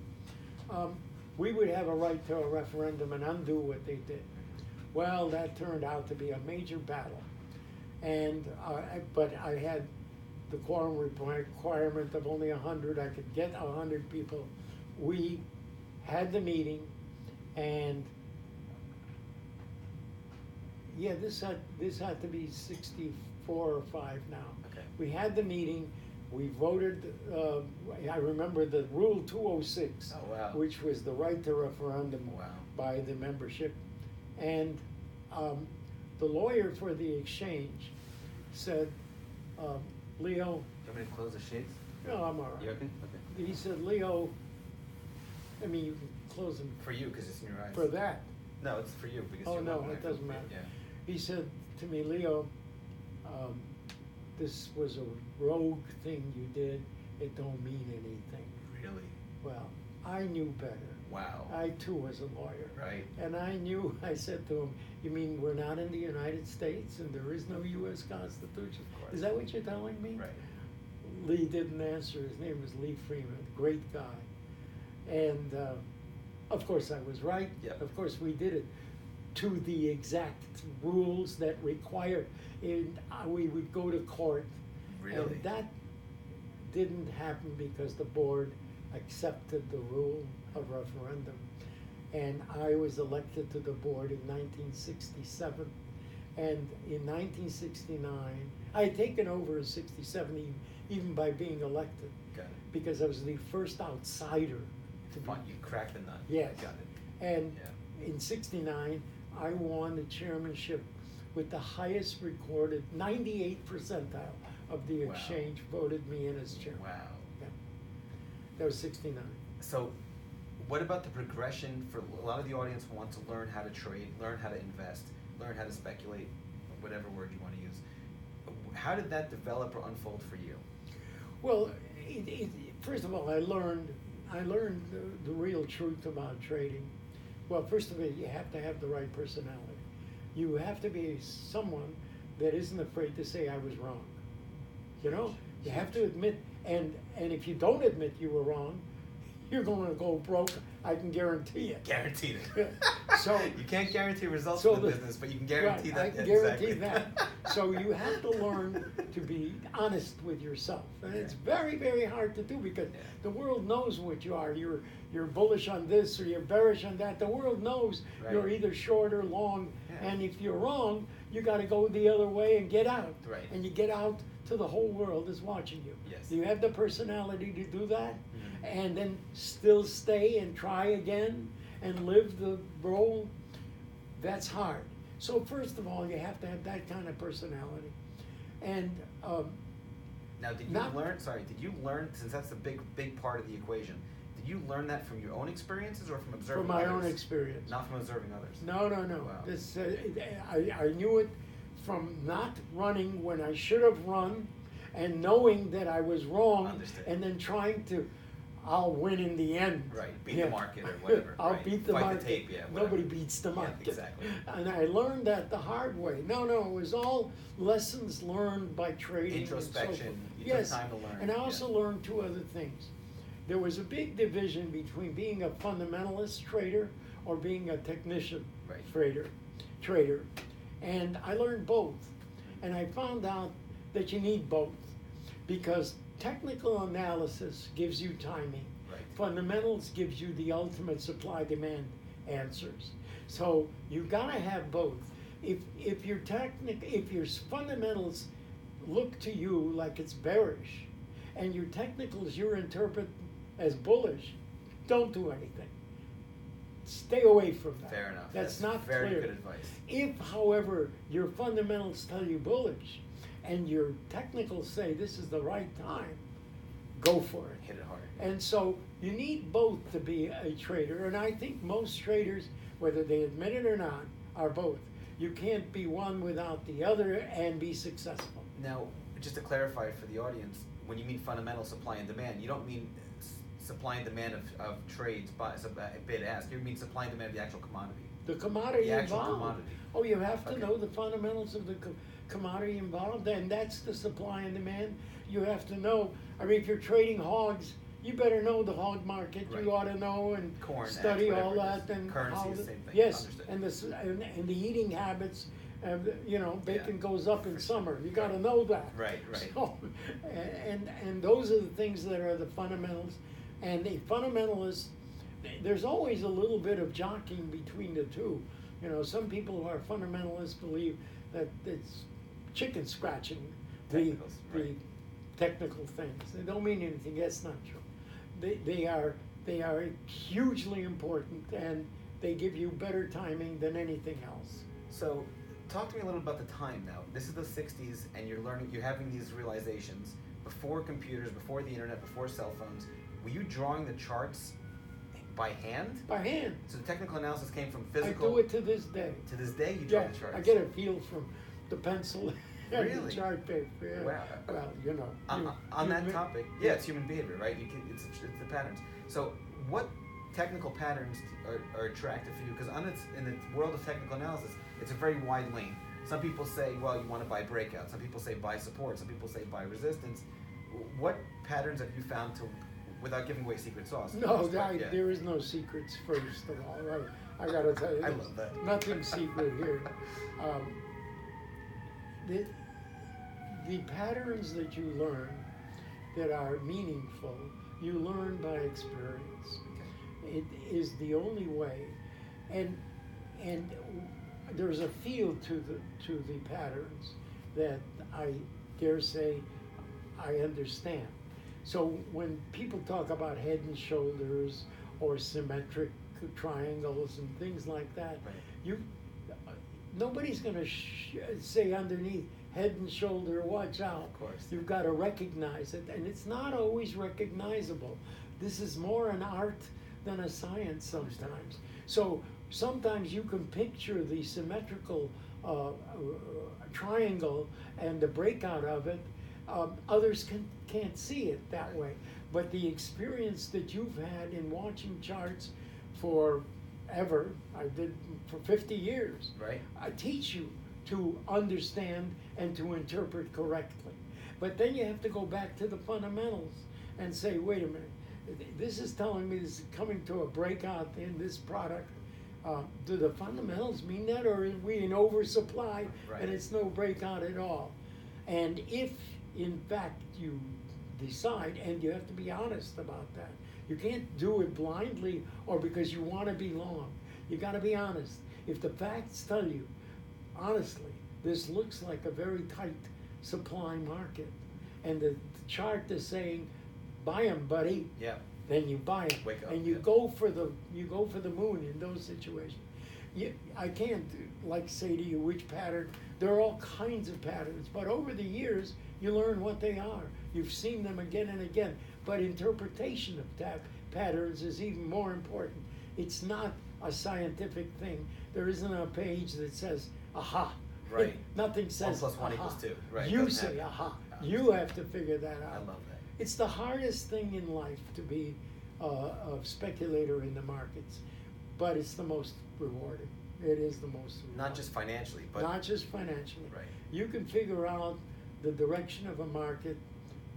we would have a right to a referendum and undo what they did. Well, that turned out to be a major battle. And, but I had the quorum requirement of only 100. I could get 100 people. We had the meeting, and yeah, this had to be 64 or 5 now. Okay. We had the meeting, We voted, I remember the Rule 206, Oh, wow. which was the right to referendum Wow. by the membership. And the lawyer for the exchange said, Leo, Do you want me to close the shades? no, I'm all right. You okay? Okay. He said, Leo, I mean, you can close them For you, because it's in your eyes. for that. No, it's for you because Oh, you're no, not it doesn't matter. Yeah. He said to me, Leo, this was a rogue thing you did. It don't mean anything. Really? Well, I knew better. Wow. I too was a lawyer. Right. And I knew, I said to him, you mean we're not in the United States and there is no U.S. Constitution? Of course. Is that what you're telling me? Right. Lee didn't answer. His name was Lee Freeman, great guy. And of course I was right. Yep. Of course we did it to the exact rules that required. We would go to court. Really? And that didn't happen because the board accepted the rule of referendum. And I was elected to the board in 1967. And in 1969, I had taken over in 67 even by being elected. Got it. Because I was the first outsider to be. Fun. You cracked the nut. Yes. Got it. And Yeah. in 69, I won the chairmanship with the highest recorded, 98th percentile of the Wow. exchange voted me in as chairman. Wow. Yeah. That was 69. So, what about the progression for a lot of the audience who want to learn how to trade, learn how to invest, learn how to speculate, whatever word you want to use? How did that develop or unfold for you? Well, first of all, I learned the real truth about trading. Well, first of all, you have to have the right personality. You have to be someone that isn't afraid to say I was wrong. You know, you have to admit, and if you don't admit you were wrong, you're going to go broke. I can guarantee it. Guaranteed it. So you can't guarantee results so in the business, but you can guarantee right, that. I can guarantee exactly. that. So you have to learn to be honest with yourself, and it's very, very hard to do because the world knows what you are. You're bullish on this or you're bearish on that. The world knows you're either short or long, and if you're wrong, you got to go the other way and get out. Right. And you get out to the whole world is watching you. Yes. Do you have the personality to do that? And then still stay and try again and live the role? That's hard. So first of all, you have to have that kind of personality. And now, did you learn? Sorry, did you learn? Since that's the big part of the equation, did you learn that from your own experiences or from observing? From my others? own experience. Not from observing others. No. Wow. This I knew it from not running when I should have run, and knowing that I was wrong, Understood. and then trying to. I'll win in the end. Right, beat the market or whatever. I'll right. beat the Fight market. the tape, yeah, whatever. Nobody beats the market. Yeah, exactly. And I learned that the hard way. No, it was all lessons learned by trading. Introspection. And so forth. You Yes. took time to learn. And I also learned two other things. There was a big division between being a fundamentalist trader or being a technician trader. And I learned both. And I found out that you need both because technical analysis gives you timing. Right. Fundamentals gives you the ultimate supply-demand answers. So you gotta have both. If your fundamentals look to you like it's bearish, and your technicals you interpret as bullish, don't do anything. Stay away from that. Fair enough. That's not very clear. good advice. If, however, your fundamentals tell you bullish, and your technicals say this is the right time, go for it. Hit it hard. And so you need both to be a trader, and I think most traders, whether they admit it or not, are both. You can't be one without the other and be successful. Now, just to clarify for the audience, when you mean fundamental supply and demand, you don't mean supply and demand of trades, bid ask. You mean supply and demand of the actual commodity. The commodity The actual involved. commodity. Oh, you have to know the fundamentals of the commodity involved, and that's the supply and demand. You have to know. I mean, if you're trading hogs, you better know the hog market. Right. You ought to know and Corn, study eggs, all whatever it that is. and Currency how is the the- same thing. Yes, Understood. and the eating habits. Bacon Yeah. goes up in summer. You got to know that. Right. So, and those are the things that are the fundamentals. And the fundamentalists, there's always a little bit of jockeying between the two. Some people who are fundamentalists believe that it's chicken scratching. Technicals, right. The technical things. They don't mean anything. That's not true. They are hugely important, and they give you better timing than anything else. So, talk to me a little about the time now. This is the 60s, and you're having these realizations before computers, before the internet, before cell phones. Were you drawing the charts by hand? By hand. So the technical analysis came from physical. I do it to this day. To this day, you draw Yeah, the charts. I get a feel from the pencil and Really? the chart paper. Yeah. Wow. Well, you know. On that topic, yeah, it's human behavior, right? It's the patterns. So, what technical patterns are attractive for you? Because in the world of technical analysis, it's a very wide lane. Some people say, well, you want to buy breakout. Some people say buy support. Some people say buy resistance. What patterns have you found to, without giving away secret sauce? No, there is no secrets. First of all, right? I got to tell you, I love that. Nothing secret here. The patterns that you learn that are meaningful, you learn by experience. Okay. It is the only way, and there's a feel to the patterns that I dare say I understand. So when people talk about head and shoulders or symmetric triangles and things like that, right. Nobody's going to say underneath head and shoulder, watch out. Of course. You've got to recognize it, and it's not always recognizable. This is more an art than a science sometimes. So sometimes you can picture the symmetrical triangle and the breakout of it. Others can't see it that way. But the experience that you've had in watching charts forever, I did for 50 years, Right. I teach you to understand and to interpret correctly. But then you have to go back to the fundamentals and say, wait a minute, this is telling me this is coming to a breakout in this product. Do the fundamentals mean that, or are we in oversupply Right. and it's no breakout at all? And if, in fact, you decide, and you have to be honest about that. You can't do it blindly or because you want to be long. You got to be honest. If the facts tell you, honestly, this looks like a very tight supply market, and the chart is saying, buy them, buddy. Yeah. Then you buy them, Wake up, and you yeah. go for the moon in those situations. I can't say to you which pattern. There are all kinds of patterns, but over the years you learn what they are. You've seen them again and again. But interpretation of patterns is even more important. It's not a scientific thing. There isn't a page that says aha. Right. Nothing says 1 + 1 aha. = 2. Right. You Doesn't say happen. aha. You have to figure that out. I love that. It's the hardest thing in life to be a speculator in the markets, but it's the most rewarding. It is the most rewarding. Not just financially, but Not just financially. Right. You can figure out the direction of a market.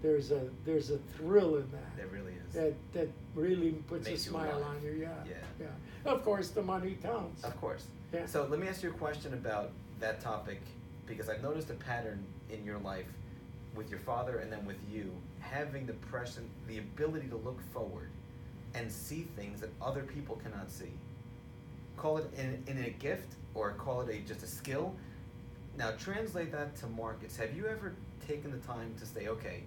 There's a thrill in that. There really is. That really puts a Makes you smile alive. on you. Yeah. Yeah. Yeah. Of course, the money counts. Of course. Yeah. So let me ask you a question about that topic, because I've noticed a pattern in your life with your father and then with you, having the ability to look forward and see things that other people cannot see. Call it in a gift, or call it just a skill. Now translate that to markets. Have you ever taken the time to say, okay,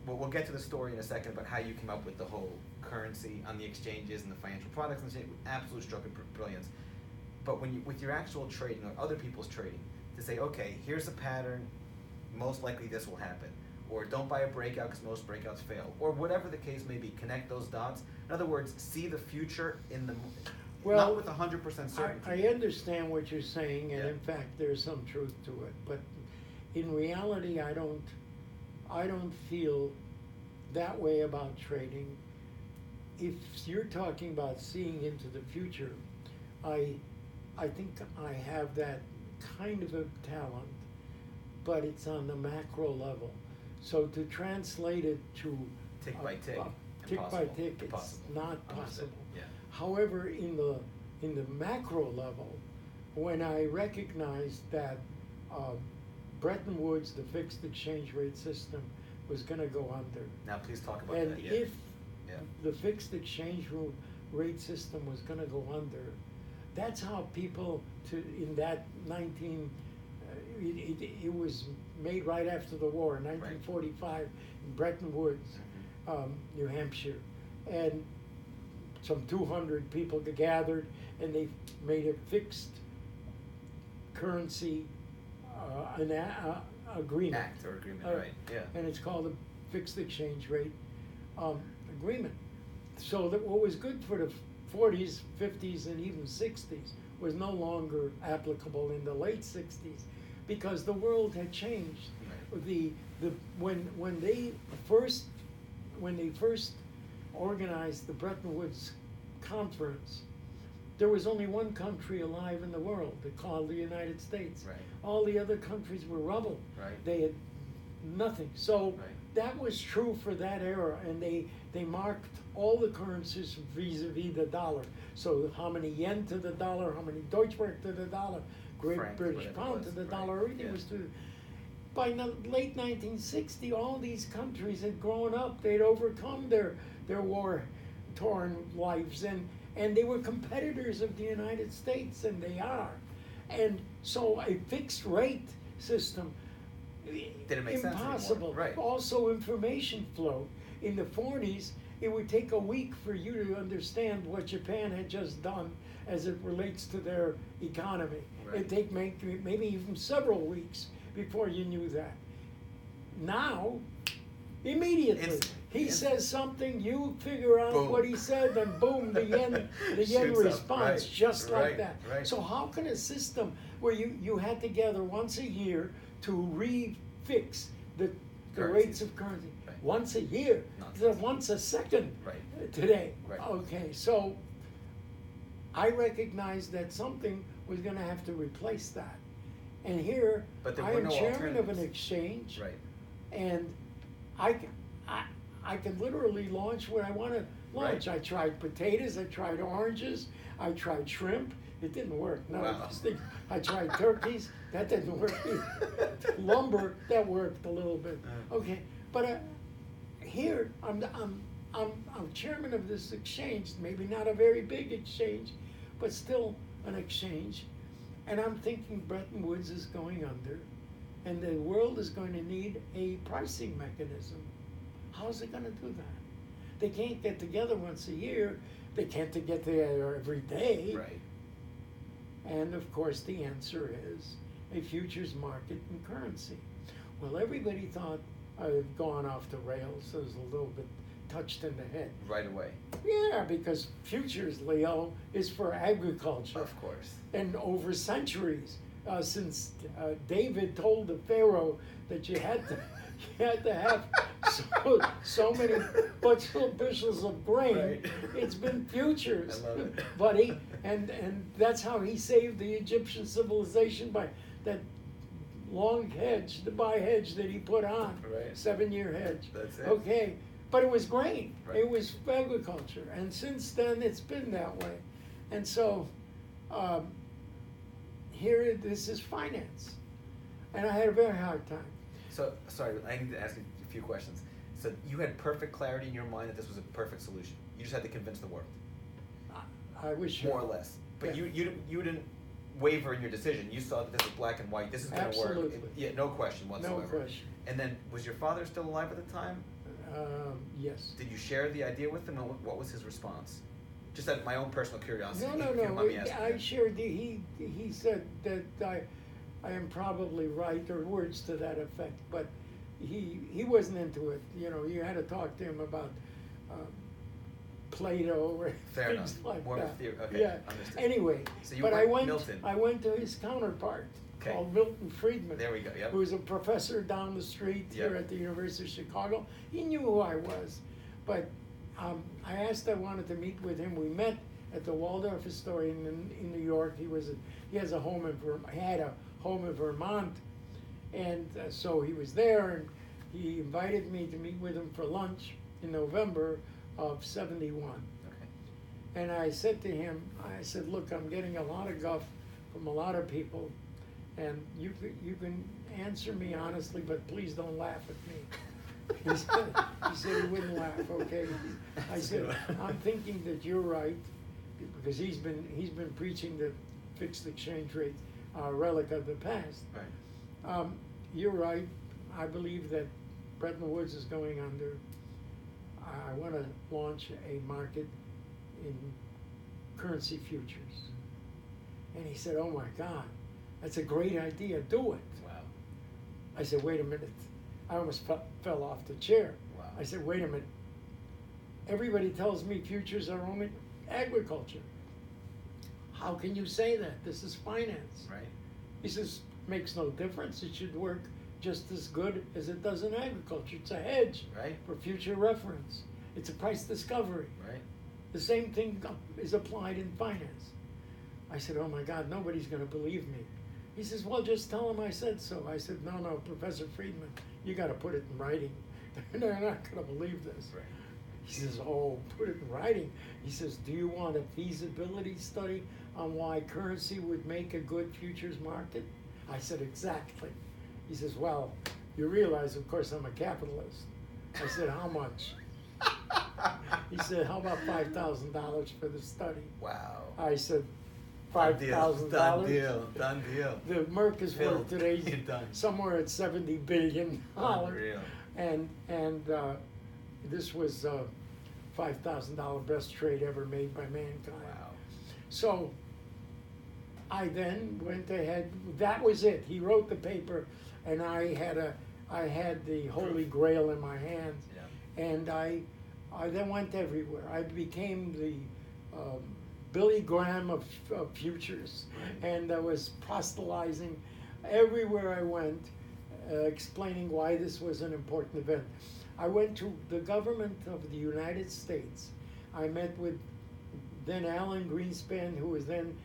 well, we'll get to the story in a second about how you came up with the whole currency on the exchanges and the financial products and absolute stroke of brilliance. But with your actual trading or other people's trading, to say, okay, here's a pattern, most likely this will happen. Or don't buy a breakout because most breakouts fail. Or whatever the case may be, connect those dots. In other words, see the future not with 100% certainty. I understand what you're saying, and Yeah. in fact, there's some truth to it. But in reality, I don't feel that way about trading. If you're talking about seeing into the future, I think I have that kind of a talent, but it's on the macro level. So to translate it to Tick by tick, tick by impossible. tick, it's Impossible. not Understood. possible. Yeah. However, in the macro level, when I recognized that Bretton Woods, the fixed exchange rate system, was going to go under, Now please talk about and that. Yeah. if Yeah. the fixed exchange rate system was going to go under, that's how people in that it was made right after the war in 1945 in Bretton Woods, New Hampshire, and some 200 people gathered, and they made a fixed currency agreement. Act or agreement, right? Yeah. And it's called a fixed exchange rate agreement. So that what was good for the 40s, 50s, and even 60s was no longer applicable in the late 60s, because the world had changed. Right. When they first organized the Bretton Woods Conference, there was only one country alive in the world, called the United States. Right. All the other countries were rubble. Right. They had nothing. So Right. that was true for that era, and they marked all the currencies vis-a-vis the dollar. So how many yen to the dollar, how many Deutschmark to the dollar, Great Franc, British whatever it pound was, to the right, dollar, everything yeah. was to. By late 1960, all these countries had grown up. They'd overcome their war-torn lives, and they were competitors of the United States, and they are. And so a fixed rate system, Didn't make sense impossible. anymore. Right. Also, information flow. In the 40s, it would take a week for you to understand what Japan had just done as it relates to their economy. Right. It'd take maybe even several weeks before you knew that. Now, immediately, Instant. he says something, you figure out Boom. what he said, and boom, the yen Shoots up. responds Right. just like Right. that. Right. So how can a system where you had to gather once a year to refix the Currencies. rates of currency? Right. Once a year, Nonsense. once a second Right. today. Right. Okay, so I recognized that something was going to have to replace that. And here, But there I were am no chairman of an alternatives. exchange, Right. and I can literally launch what I want to launch. Right. I tried potatoes, I tried oranges, I tried shrimp. It didn't work. No, Wow. I tried turkeys. That didn't work either. Lumber, that worked a little bit. Okay, but here I'm chairman of this exchange. Maybe not a very big exchange, but still an exchange. And I'm thinking Bretton Woods is going under, and the world is going to need a pricing mechanism. How's it going to do that? They can't get together once a year. They can't get together every day. Right. And of course, the answer is a futures market in currency. Well, everybody thought I had gone off the rails. I was a little bit touched in the head. Right away. Yeah, because futures, Leo, is for agriculture. Of course. And over centuries, since David told the Pharaoh that you had to have so many bushels of grain. Right. It's been futures, I love it. buddy, and that's how he saved the Egyptian civilization, by that long hedge, the hedge that he put on, Right. 7-year hedge. That's it. Okay, but it was grain. Right. It was agriculture, and since then it's been that way, and so here this is finance, and I had a very hard time. So, sorry, I need to ask you a few questions. So you had perfect clarity in your mind that this was a perfect solution. You just had to convince the world, I wish more or less. But Yeah. you didn't waver in your decision. You saw that this was black and white. This is going to work. Absolutely. Yeah, no question whatsoever. No question. And then, was your father still alive at the time? Yes. Did you share the idea with him, and what was his response? Just out of my own personal curiosity. No. if you don't mind me asking I you. shared. He said that I am probably right, or words to that effect. But he wasn't into it. You know, you had to talk to him about Plato or Fair things enough. like More of a that. theory. Okay, Yeah. understood. Anyway, So you but went Milton. I went to his counterpart Okay. called Milton Friedman. There we go, yep. Who was a professor down the street here Yep. at the University of Chicago. He knew who I was, but I asked. I wanted to meet with him. We met at the Waldorf Astoria in New York. He had a home in Vermont, and so he was there, and he invited me to meet with him for lunch in November of '71. Okay. And I said to him, I said, look, I'm getting a lot of guff from a lot of people, and you can answer me honestly, but please don't laugh at me. He said he wouldn't laugh, okay? I said, I'm thinking that you're right, because he's been preaching the fixed exchange rate, relic of the past. Right. You're right. I believe that Bretton Woods is going under. I want to launch a market in currency futures. And he said, oh my God, that's a great idea, do it. Wow. I said, wait a minute. I almost fell off the chair. Wow. I said, wait a minute. Everybody tells me futures are only agriculture. How can you say that? This is finance. Right. He says, makes no difference. It should work just as good as it does in agriculture. It's a hedge Right. for future reference. It's a price discovery. Right. The same thing is applied in finance. I said, oh my God, nobody's going to believe me. He says, well, just tell them I said so. I said, no, Professor Friedman, you got to put it in writing. They're not going to believe this. Right. He says, oh, put it in writing. He says, do you want a feasibility study on why currency would make a good futures market? I said, exactly. He says, well, you realize, of course, I'm a capitalist. I said, how much? He said, how about $5,000 for the study? Wow. I said, Done deal. $5,000. Done deal. Done deal. The Merck is Filled. worth today Done. somewhere at $70 billion. Unreal. And this was $5,000 best trade ever made by mankind. Wow. So I then went ahead. That was it. He wrote the paper, and I had the Holy Grail in my hands, Yeah. and I then went everywhere. I became the Billy Graham of futures, Right. and I was proselytizing everywhere I went, explaining why this was an important event. I went to the government of the United States. I met with then Alan Greenspan, who was then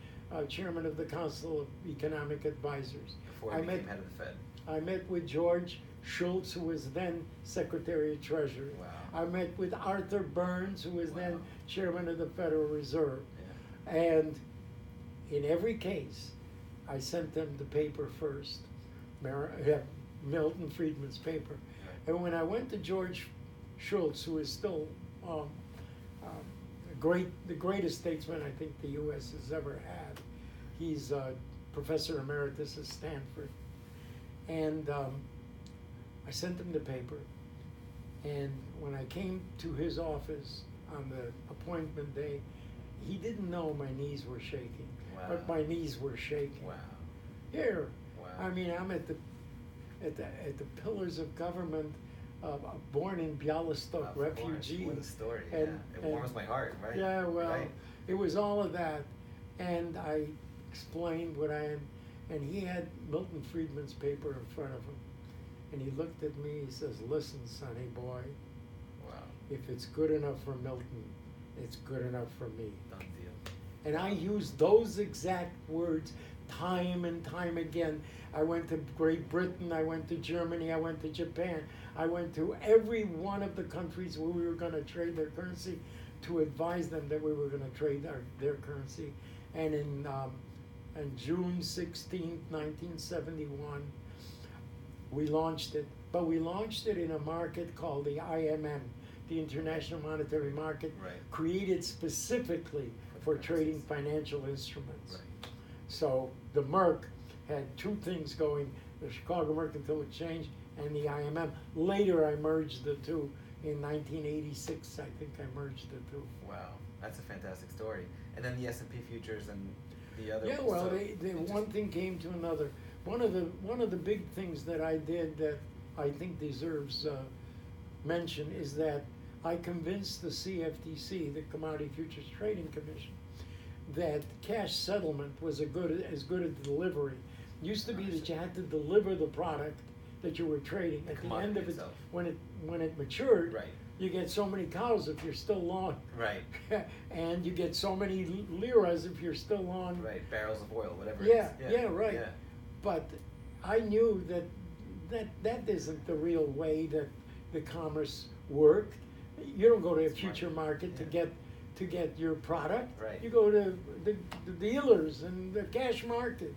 chairman of the Council of Economic Advisors. Before he became head of the Fed. I met with George Schultz, who was then Secretary of Treasury. Wow. I met with Arthur Burns, who was then Wow. chairman of the Federal Reserve. Yeah. And in every case, I sent them the paper first, Milton Friedman's paper. Right. And when I went to George Schultz, who is still the greatest statesman I think the U.S. has ever had, he's professor emeritus at Stanford. And I sent him the paper. And when I came to his office on the appointment day, he didn't know my knees were shaking. Wow. But my knees were shaking. Wow. Here, Wow. I mean, I'm at the pillars of government, born in Bialystok, Of refugee. course. What a story. And- It and- warms my heart, right? Yeah, well, Right? it was all of that, and I explained what I had, and he had Milton Friedman's paper in front of him, and he looked at me. He says, "Listen, sonny boy, Wow. if it's good enough for Milton, it's good enough for me." Done deal. And I used those exact words time and time again. I went to Great Britain, I went to Germany, I went to Japan. I went to every one of the countries where we were going to trade their currency to advise them that we were going to trade their currency. And in June 16th, 1971, we launched it. But we launched it in a market called the IMM, the International Monetary Market, Right. created specifically for For trading currencies. financial instruments. Right. So the Merck had two things going, the Chicago Mercantile Exchange and the IMM. Later I merged the two. In 1986, I think I merged the two. Wow. That's a fantastic story. And then the S&P futures and the other. Yeah, well, so they it just- one thing came to another. One of the big things that I did that I think deserves mention is that I convinced the CFTC, the Commodity Futures Trading Commission, that cash settlement was as good a delivery. It used to be that you had to deliver the product that you were trading. The At the commodity end of it, itself. when it matured, Right. you get so many cows if you're still long. Right. And you get so many liras if you're still long. Right. Barrels of oil, whatever Yeah, it is. yeah, right. Yeah. But I knew that isn't the real way that the commerce worked. You don't go to a It's future market. market to get your product. Right. You go to the dealers and the cash market.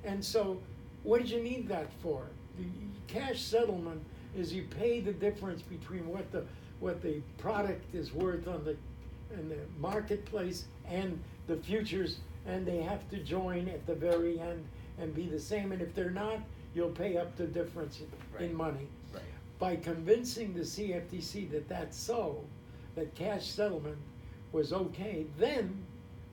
And so what did you need that for? The cash settlement is you pay the difference between what the product is worth in the marketplace and the futures, and they have to join at the very end and be the same. And if they're not, you'll pay up the difference in Right. money. Right. By convincing the CFTC that that's so, that cash settlement was okay, then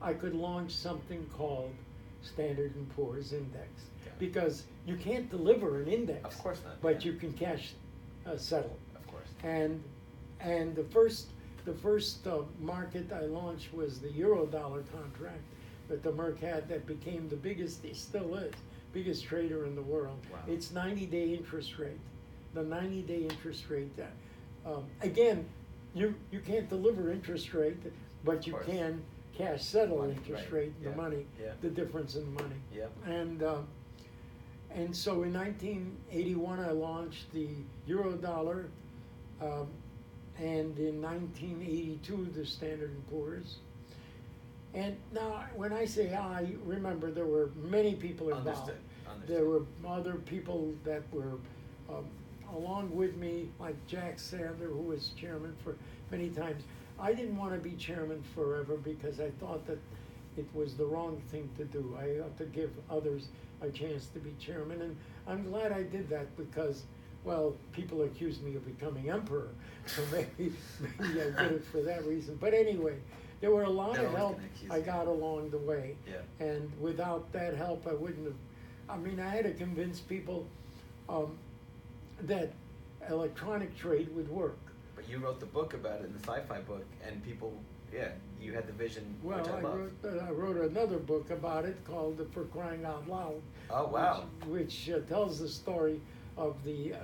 I could launch something called Standard & Poor's Index. Got it. Because you can't deliver an index. Of course not, But yeah. you can cash settle. Of course. And the first market I launched was the Eurodollar contract that the Merc had that became the biggest, it still is, biggest trader in the world. Wow. It's 90-day interest rate. The 90-day interest rate. Again, you can't deliver interest rate, but you course. can cash settle Money, interest right, rate, the yeah, money, yeah. the difference in money. Yep. And so in 1981 I launched the Eurodollar, and in 1982 the Standard & Poor's. And now when I say I, remember there were many people involved. Understood. There were other people that were along with me, like Jack Sander, who was chairman for many times. I didn't want to be chairman forever because I thought that it was the wrong thing to do. I ought to give others a chance to be chairman, and I'm glad I did that because, well, people accused me of becoming emperor, so maybe I did it for that reason. But anyway, there were a lot They're of always help gonna accuse I you. got along the way, Yeah. and without that help, I wouldn't have. I mean, I had to convince people that electronic trade would work. But you wrote the book about it in the sci-fi book, and people, yeah, you had the vision, Well, which I love. I wrote another book about it called For Crying Out Loud. Oh, wow. Which tells the story of the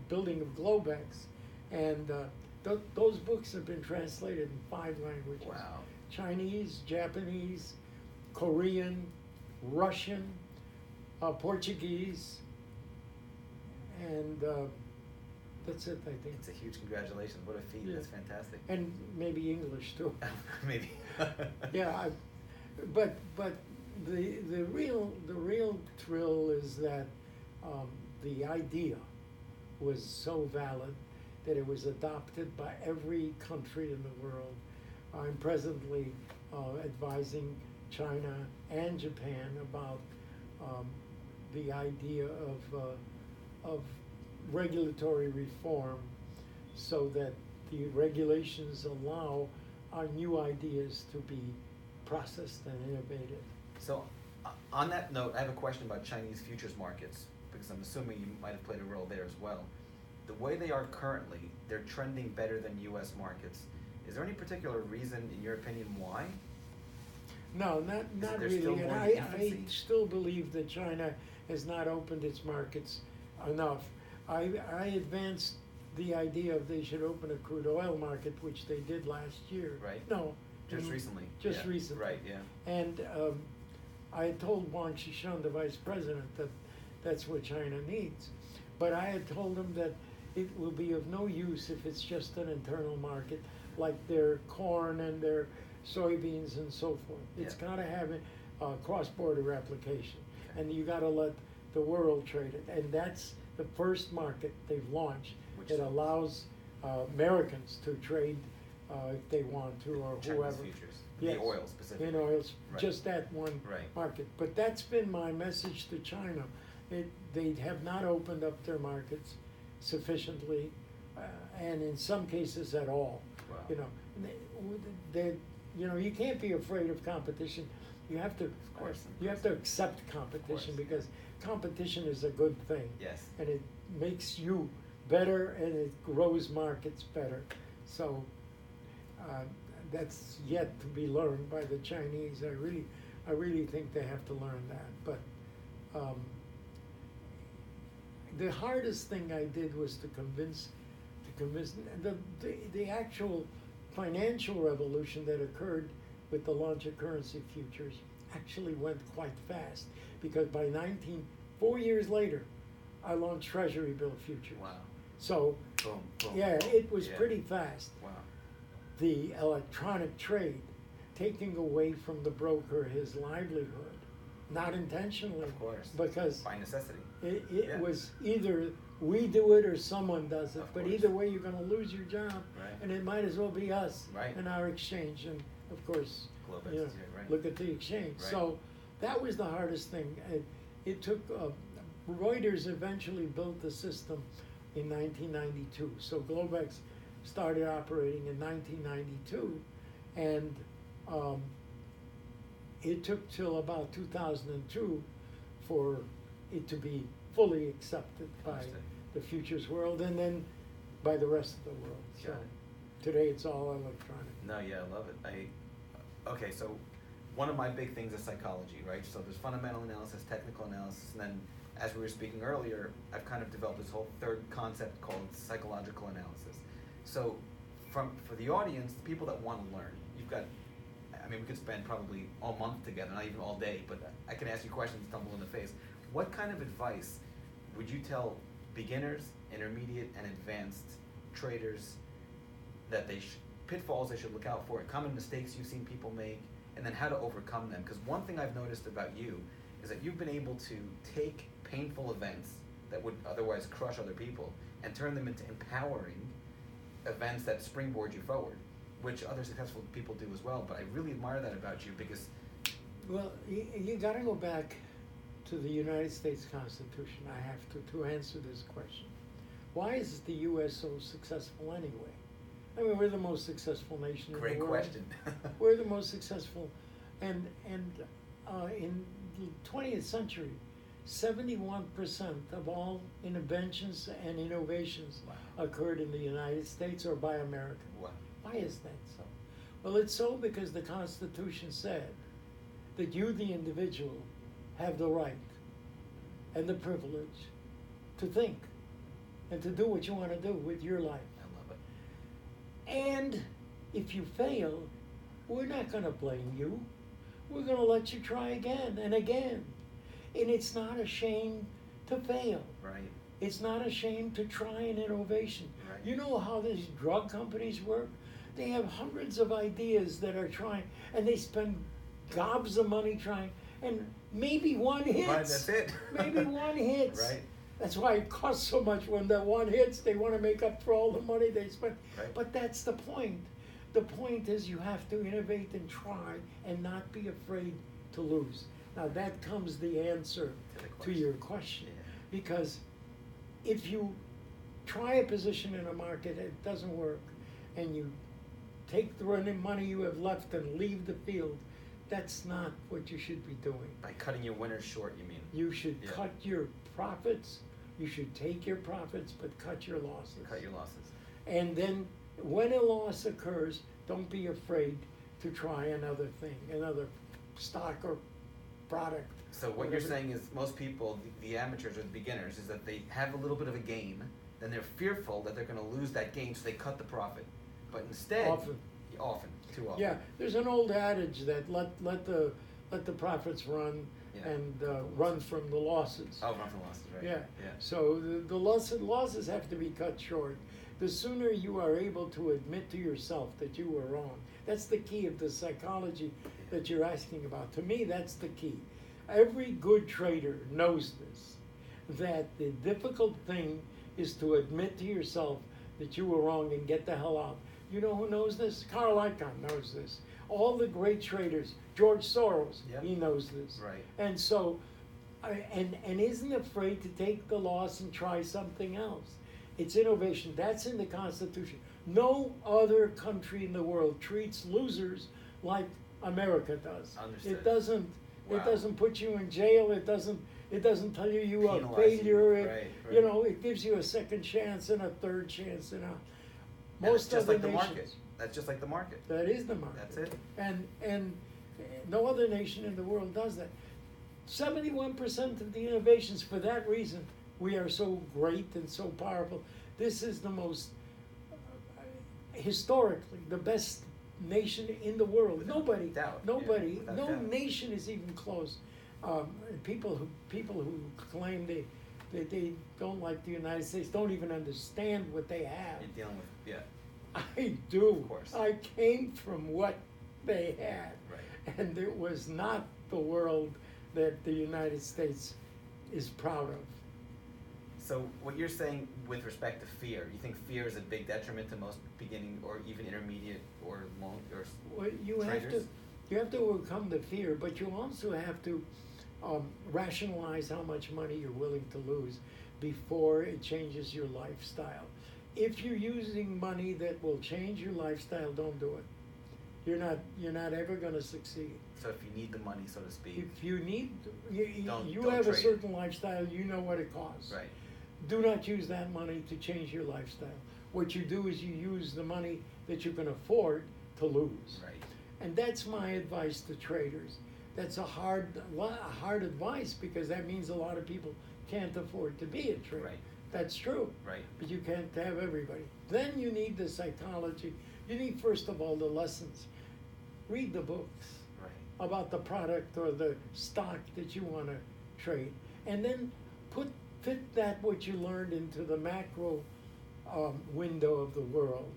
building of Globex, and those books have been translated in 5 languages: Wow. Chinese, Japanese, Korean, Russian, Portuguese, and that's it, I think. It's a huge congratulations. What a feat. Yeah. That's fantastic. And maybe English too. Maybe. Yeah, but the real thrill is that the idea was so valid that it was adopted by every country in the world. I'm presently advising China and Japan about the idea of regulatory reform, so that the regulations allow our new ideas to be processed and innovated. So, on that note, I have a question about Chinese futures markets, because I'm assuming you might have played a role there as well. The way they are currently, they're trending better than U.S. markets. Is there any particular reason, in your opinion, why? No, not there really. still And more I infancy? still believe that China has not opened its markets enough. I advanced the idea of they should open a crude oil market, which they did last year. Right. No. Just recently. Just Yeah. recently. Right, yeah. And I had told Wang Qishan, the vice president, that that's what China needs. But I had told him that it will be of no use if it's just an internal market, like their corn and their soybeans and so forth. It's Yeah. got to have a cross-border application, Okay. and you got to let the world trade it. And that's the first market they've launched Which that is- allows Americans to trade if they want to, or Chinese whoever. futures. Yes. The oil specifically. In oils, Right. just that one Right. market. But that's been my message to China. They have not opened up their markets sufficiently, and in some cases at all. Wow. You know, you can't be afraid of competition. You have to, Of course. you have to accept competition, course. because competition is a good thing. Yes. And it makes you better, and it grows markets better. So that's yet to be learned by the Chinese. I really think they have to learn that. But the hardest thing I did was to convince the actual financial revolution that occurred with the launch of currency futures actually went quite fast, because by 4 years later, I launched Treasury bill futures. Wow. So Boom, boom. yeah, boom. it was Yeah. pretty fast. Wow. The electronic trade, taking away from the broker his livelihood, not intentionally, Of course. because By necessity. it Yeah. was either we do it or someone does it. Of But course. either way, you're going to lose your job, Right. and it might as well be us Right. and our exchange. And of course, Globex you know, is here, right. look at the exchange. Right. So that was the hardest thing. It took Reuters eventually built the system in 1992. So Globex started operating in 1992, and it took till about 2002 for it to be fully accepted by Understood. the futures world, and then by the rest of the world. So Got it. today it's all electronic. No, yeah, I love it. Okay, so one of my big things is psychology, right? So there's fundamental analysis, technical analysis, and then as we were speaking earlier, I've kind of developed this whole third concept called psychological analysis. So for the audience, the people that want to learn, you've got, I mean, we could spend probably all month together, not even all day, but I can ask you questions, tumble in the face. What kind of advice would you tell beginners, intermediate, and advanced traders that pitfalls they should look out for, common mistakes you've seen people make, and then how to overcome them? Because one thing I've noticed about you is that you've been able to take painful events that would otherwise crush other people and turn them into empowering events that springboard you forward, which other successful people do as well. But I really admire that about you because... Well, you got to go back to the United States Constitution. I have to answer this question. Why is the U.S. so successful anyway? I mean, we're the most successful nation in the world. Great question. We're the most successful, and in the 20th century, 71% of all inventions and innovations occurred in the United States or by Americans. Wow. Why is that so? Well, it's so because the Constitution said that you, the individual, have the right and the privilege to think and to do what you want to do with your life. I love it. And if you fail, we're not going to blame you. We're going to let you try again and again. And it's not a shame to fail. Right. It's not a shame to try an innovation. Right. You know how these drug companies work? They have hundreds of ideas that are trying, and they spend gobs of money trying, and maybe one hits. Right, that's it. Maybe one hits. Right. That's why it costs so much. When that one hits, they want to make up for all the money they spent. Right. But that's the point. The point is you have to innovate and try and not be afraid to lose. Now that comes the answer to your question. Yeah. Because if you try a position in a market, it doesn't work, and you take the running money you have left and leave the field, that's not what you should be doing. By cutting your winners short, you mean? You should Yeah. cut your profits. You should take your profits, but cut your losses. Cut your losses. And then when a loss occurs, don't be afraid to try another thing, another stock or product. So what you're saying is most people, the amateurs or the beginners, is that they have a little bit of a gain, then they're fearful that they're going to lose that gain, so they cut the profit. But instead, Often. Too often. Yeah, there's an old adage that let the profits run Yeah. and run from the losses. Oh, run from losses, right? Yeah. Yeah. So the losses have to be cut short. The sooner you are able to admit to yourself that you were wrong, that's the key of the psychology that you're asking about. To me, that's the key. Every good trader knows this, that the difficult thing is to admit to yourself that you were wrong and get the hell out. You know who knows this? Carl Icahn knows this. All the great traders, George Soros, Yep. he knows this. Right. And so, and isn't afraid to take the loss and try something else. It's innovation. That's in the Constitution. No other country in the world treats losers like America does. Understood. It doesn't. Wow. It doesn't put you in jail. It doesn't tell you are a Penalize you. failure. Right, You right. know, it gives you a second chance and a third chance and a. And it's Most just other like the nations. market. That's just like the market. That is the market. That's it. And no other nation in the world does that. 71% of the innovations, for that reason, we are so great and so powerful. This is the most, historically, the best nation in the world. Without Nobody, doubt, nobody, yeah, without no doubt. nation is even close. People who claim they don't like the United States don't even understand what they have. You're dealing with, yeah. I do. Of course. I came from what they had. Right. And it was not the world that the United States is proud of. So what you're saying with respect to fear, you think fear is a big detriment to most beginning or even intermediate or long or Well, you traders? have to overcome the fear, but you also have to rationalize how much money you're willing to lose before it changes your lifestyle. If you're using money that will change your lifestyle, don't do it. You're not ever going to succeed. So if you need the money, so to speak. If you need, Don't have a trade certain lifestyle, you know what it costs. Right. Do not use that money to change your lifestyle. What you do is you use the money that you can afford to lose. Right. And that's my advice to traders. That's a hard advice, because that means a lot of people can't afford to be a trader. Right. That's true. Right. But you can't have everybody. Then you need the psychology. You need, first of all, the lessons. Read the books Right. about the product or the stock that you want to trade, and then fit that what you learned into the macro window of the world.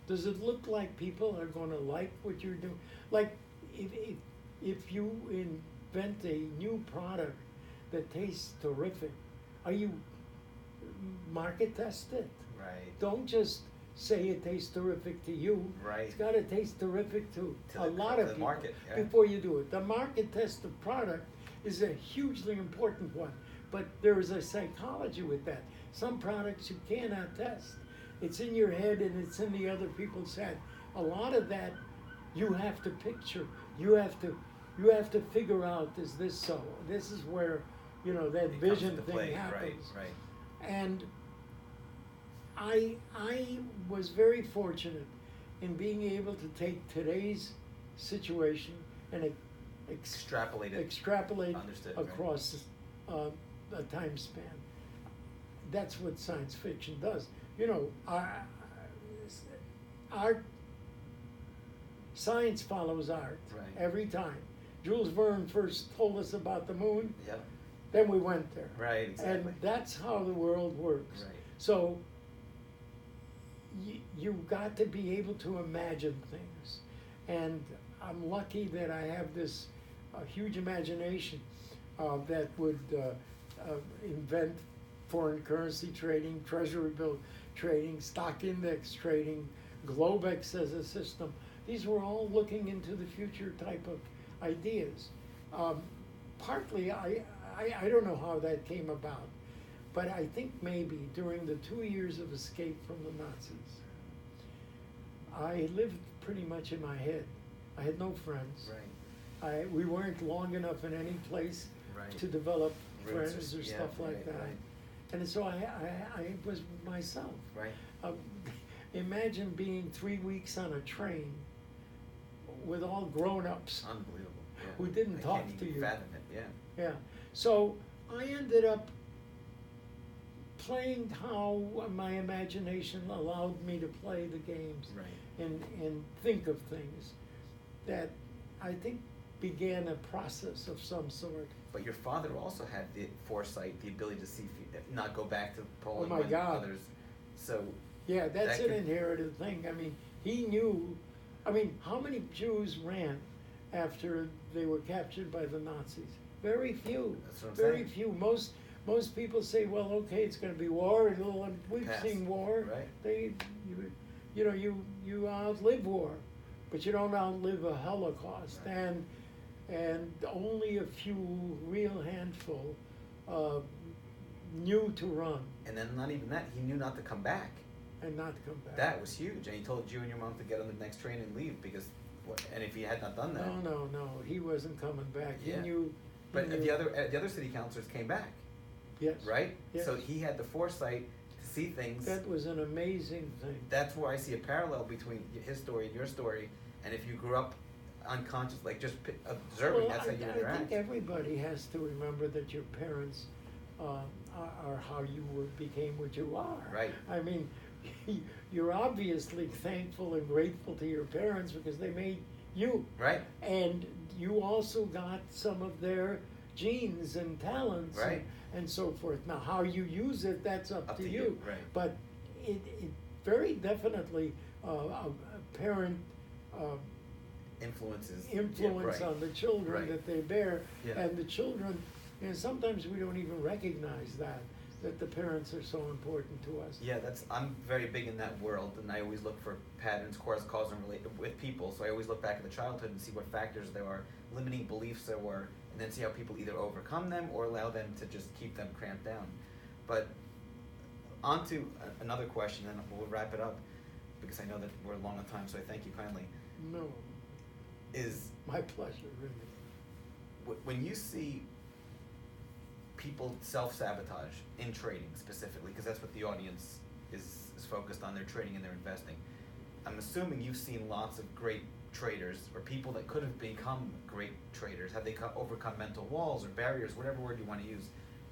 Does it look like people are going to like what you're doing? Like, if you invent a new product that tastes terrific, are you market test it? Right. Don't just say it tastes terrific to you. Right. It's got to taste terrific to a the- lot to of the people market, yeah. before you do it. The market test of product is a hugely important one, but there is a psychology with that. Some products you cannot test. It's in your head and it's in the other people's head. A lot of that you have to picture. You have to figure out, is this so? This is where, that It comes vision into thing play. happens. Right. And I was very fortunate in being able to take today's situation and Extrapolate it. extrapolate Understood, right. across a time span. That's what science fiction does. Art, science follows art Right. every time. Jules Verne first told us about the moon, Yeah. then we went there. Right. Exactly. And that's how the world works. Right. So you've got to be able to imagine things. And I'm lucky that I have this huge imagination that would invent foreign currency trading, treasury bill trading, stock index trading, Globex as a system. These were all looking into the future type of ideas. Partly, I don't know how that came about, but I think maybe during the 2 years of escape from the Nazis, I lived pretty much in my head. I had no friends. Right. We weren't long enough in any place Right. to develop Roots friends or yeah, stuff like right, that. Right. And so I was myself. Right. Imagine being 3 weeks on a train with all grown-ups Unbelievable. Yeah. who didn't I talk can't to even you. fathom it. Yeah. Yeah. So I ended up playing how my imagination allowed me to play the games Right. and think of things that I think began a process of some sort. But your father also had the foresight, the ability to see, not go back to Poland my when God. others. So. Yeah, that's that an could- inherited thing. I mean, he knew. I mean, how many Jews ran after they were captured by the Nazis? Very few. That's what I'm Very saying. few. Most people say, well, okay, it's going to be war. And we've Pass. seen war. Right. You outlive war, but you don't outlive a Holocaust. Right. And only a few, real handful, knew to run And then not even that, he knew not to come back. and not come back. That was huge. And he told you and your mom to get on the next train and leave because, and if he had not done that. No, he wasn't coming back. Yeah. He knew. But he knew. the other city councilors came back, Yes. right? Yes. So he had the foresight to see things. That was an amazing thing. That's where I see a parallel between his story and your story. And if you grew up unconscious, like just observing, that's how you I interact. think everybody has to remember that your parents are how you became what you are. Right. I mean, you're obviously thankful and grateful to your parents because they made you. Right. And you also got some of their genes and talents Right. and so forth. Now, how you use it, that's up to you. Right. But it very definitely a parent Influences. influence yeah, right. on the children Right. that they bear. Yeah. And the children, sometimes we don't even recognize that. that the parents are so important to us. Yeah, I'm very big in that world, and I always look for patterns, cause and relate with people. So I always look back at the childhood and see what factors there are, limiting beliefs there were, and then see how people either overcome them or allow them to just keep them cramped down. But on to another question, and we'll wrap it up, because I know that we're long on time, so I thank you kindly. No. Is my pleasure, really. When you see people self-sabotage in trading specifically, because that's what the audience is focused on, their trading and their investing, I'm assuming you've seen lots of great traders, or people that could have become great traders. Have they overcome mental walls or barriers, whatever word you want to use?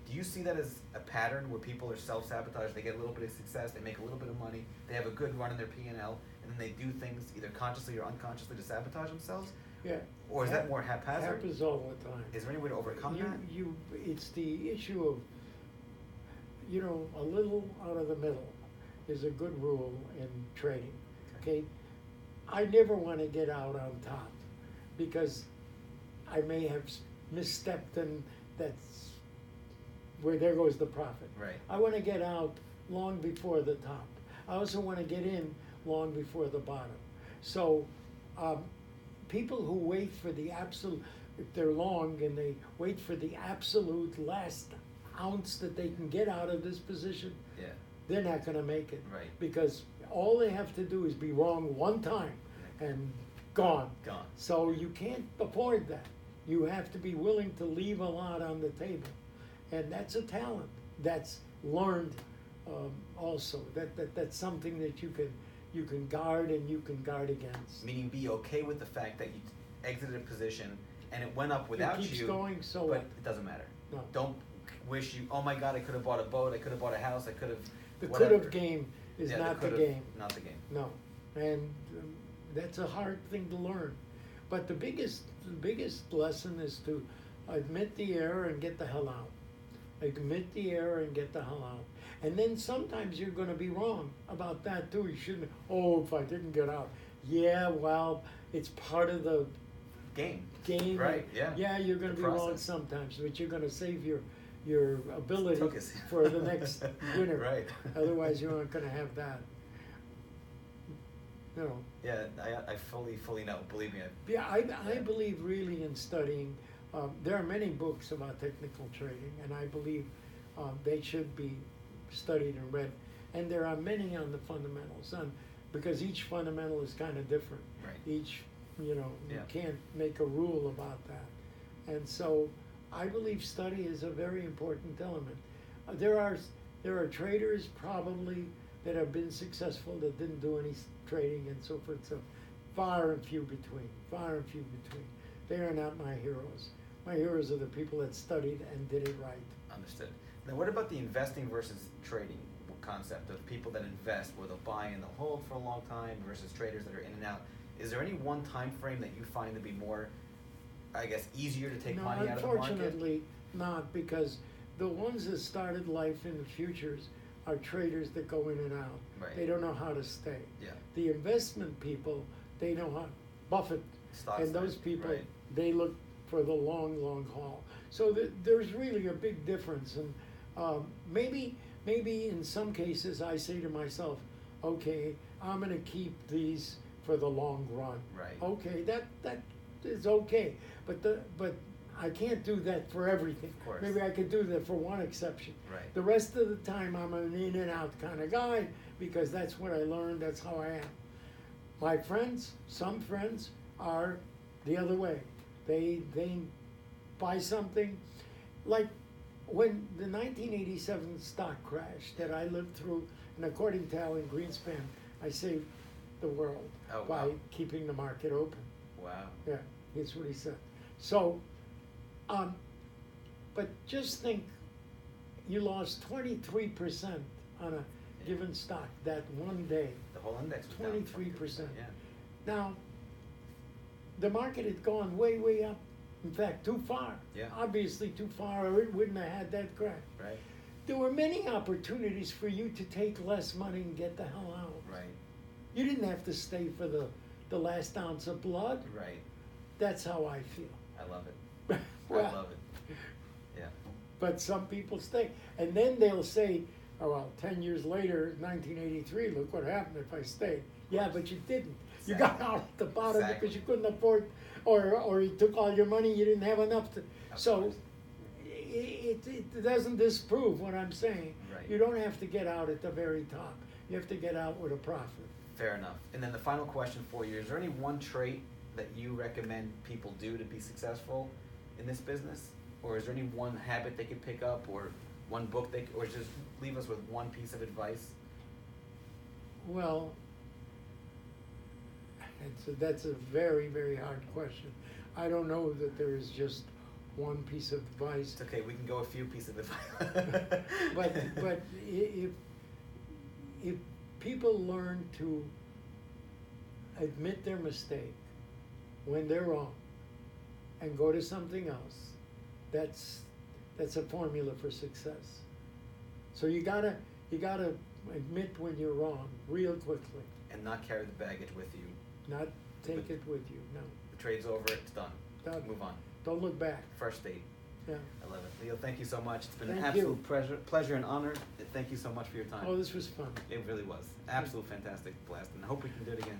Do you see that as a pattern where people are self-sabotage, they get a little bit of success, they make a little bit of money, they have a good run in their P&L, and then they do things either consciously or unconsciously to sabotage themselves? Yeah. Or is that more haphazard? Happens all the time. Is there any way to overcome that? It's the issue of, a little out of the middle is a good rule in trading, okay? I never want to get out on top, because I may have misstepped, and that's where there goes the profit. Right. I want to get out long before the top. I also want to get in long before the bottom. So people who wait for the absolute, if they're long and they wait for the absolute last ounce that they can get out of this position, Yeah. they're not going to make it. Right. Because all they have to do is be wrong one time and gone. Gone. So you can't afford that. You have to be willing to leave a lot on the table. And that's a talent. That's learned also. That's something that you can guard and you can guard against. Meaning be okay with the fact that you exited a position and it went up without It keeps you, going, so but what? it doesn't matter. No. Don't wish you, oh my God, I could have bought a boat, I could have bought a house, I could have The whatever. could have game is Yeah, not the could've, game. Not the game. No, and that's a hard thing to learn. But the biggest lesson is to admit the error and get the hell out. Admit the error and get the hell out. And then sometimes you're going to be wrong about that too. You shouldn't. Oh, if I didn't get out. Yeah, well, it's part of the Game. Right. Yeah. Yeah, you're going to The be wrong process. sometimes, but you're going to save your ability Took us. for the next winner. Right. Otherwise, you aren't going to have that. Yeah, I fully know. Believe me. Yeah, I believe really in studying. There are many books about technical trading, and I believe they should be studied and read. And there are many on the fundamentals, because each fundamental is kind of different. Right. Each, you Yeah. can't make a rule about that. And so I believe study is a very important element. There are traders probably that have been successful that didn't do any trading and so forth. So far and few between. They are not my heroes. My heroes are the people that studied and did it right. Understood. Now, what about the investing versus trading concept of people that invest, where they'll buy and they'll hold for a long time, versus traders that are in and out? Is there any one time frame that you find to be more, I guess, easier to take money out of the market? Unfortunately not, because the ones that started life in the futures are traders that go in and out. Right. They don't know how to stay. Yeah. The investment people, they know how. Buffett Stocks and those then, people, right. they look for the long haul. So there's really a big difference, and maybe in some cases I say to myself, okay, I'm going to keep these for the long run. Right. Okay, that is okay, but I can't do that for everything. Of course. Maybe I could do that for one exception. Right. The rest of the time I'm an in and out kind of guy, because that's what I learned, that's how I am. My friends, some friends, are the other way. They buy something, like when the 1987 stock crash that I lived through, and according to Alan Greenspan, I saved the world by keeping the market open. Wow. Yeah, that's what he said. So, but just think, you lost 23% on a given stock that one day. The whole index was down 23%. Yeah. Now, the market had gone way up. In fact, too far. Yeah. Obviously too far, or it wouldn't have had that crash. Right. There were many opportunities for you to take less money and get the hell out. Right. You didn't have to stay for the last ounce of blood. Right. That's how I feel. I love it. Well, I love it. Yeah. but some people stay. And then they'll say, oh, well, 10 years later, 1983, look what happened if I stayed. Yeah, but you didn't. You got out at the bottom because you couldn't afford, or you took all your money, you didn't have enough to. So it doesn't disprove what I'm saying. Right. You don't have to get out at the very top. You have to get out with a profit. Fair enough. And then the final question for you, is there any one trait that you recommend people do to be successful in this business? Or is there any one habit they could pick up, or one book or just leave us with one piece of advice? Well, that's a very, very hard question. I don't know that there is just one piece of advice. It's okay, we can go a few pieces of advice. but if people learn to admit their mistake when they're wrong and go to something else, that's a formula for success. So you gotta admit when you're wrong real quickly. And not carry the baggage with you. Not take it with you, no. The trade's over, it's done. Done. Move on. Don't look back. Fresh date. Yeah. I love it. Leo, thank you so much. It's been an Thank absolute pleasure and honor. Thank you so much for your time. Oh, this was fun. It really was. Absolute fantastic blast. And I hope we can do it again.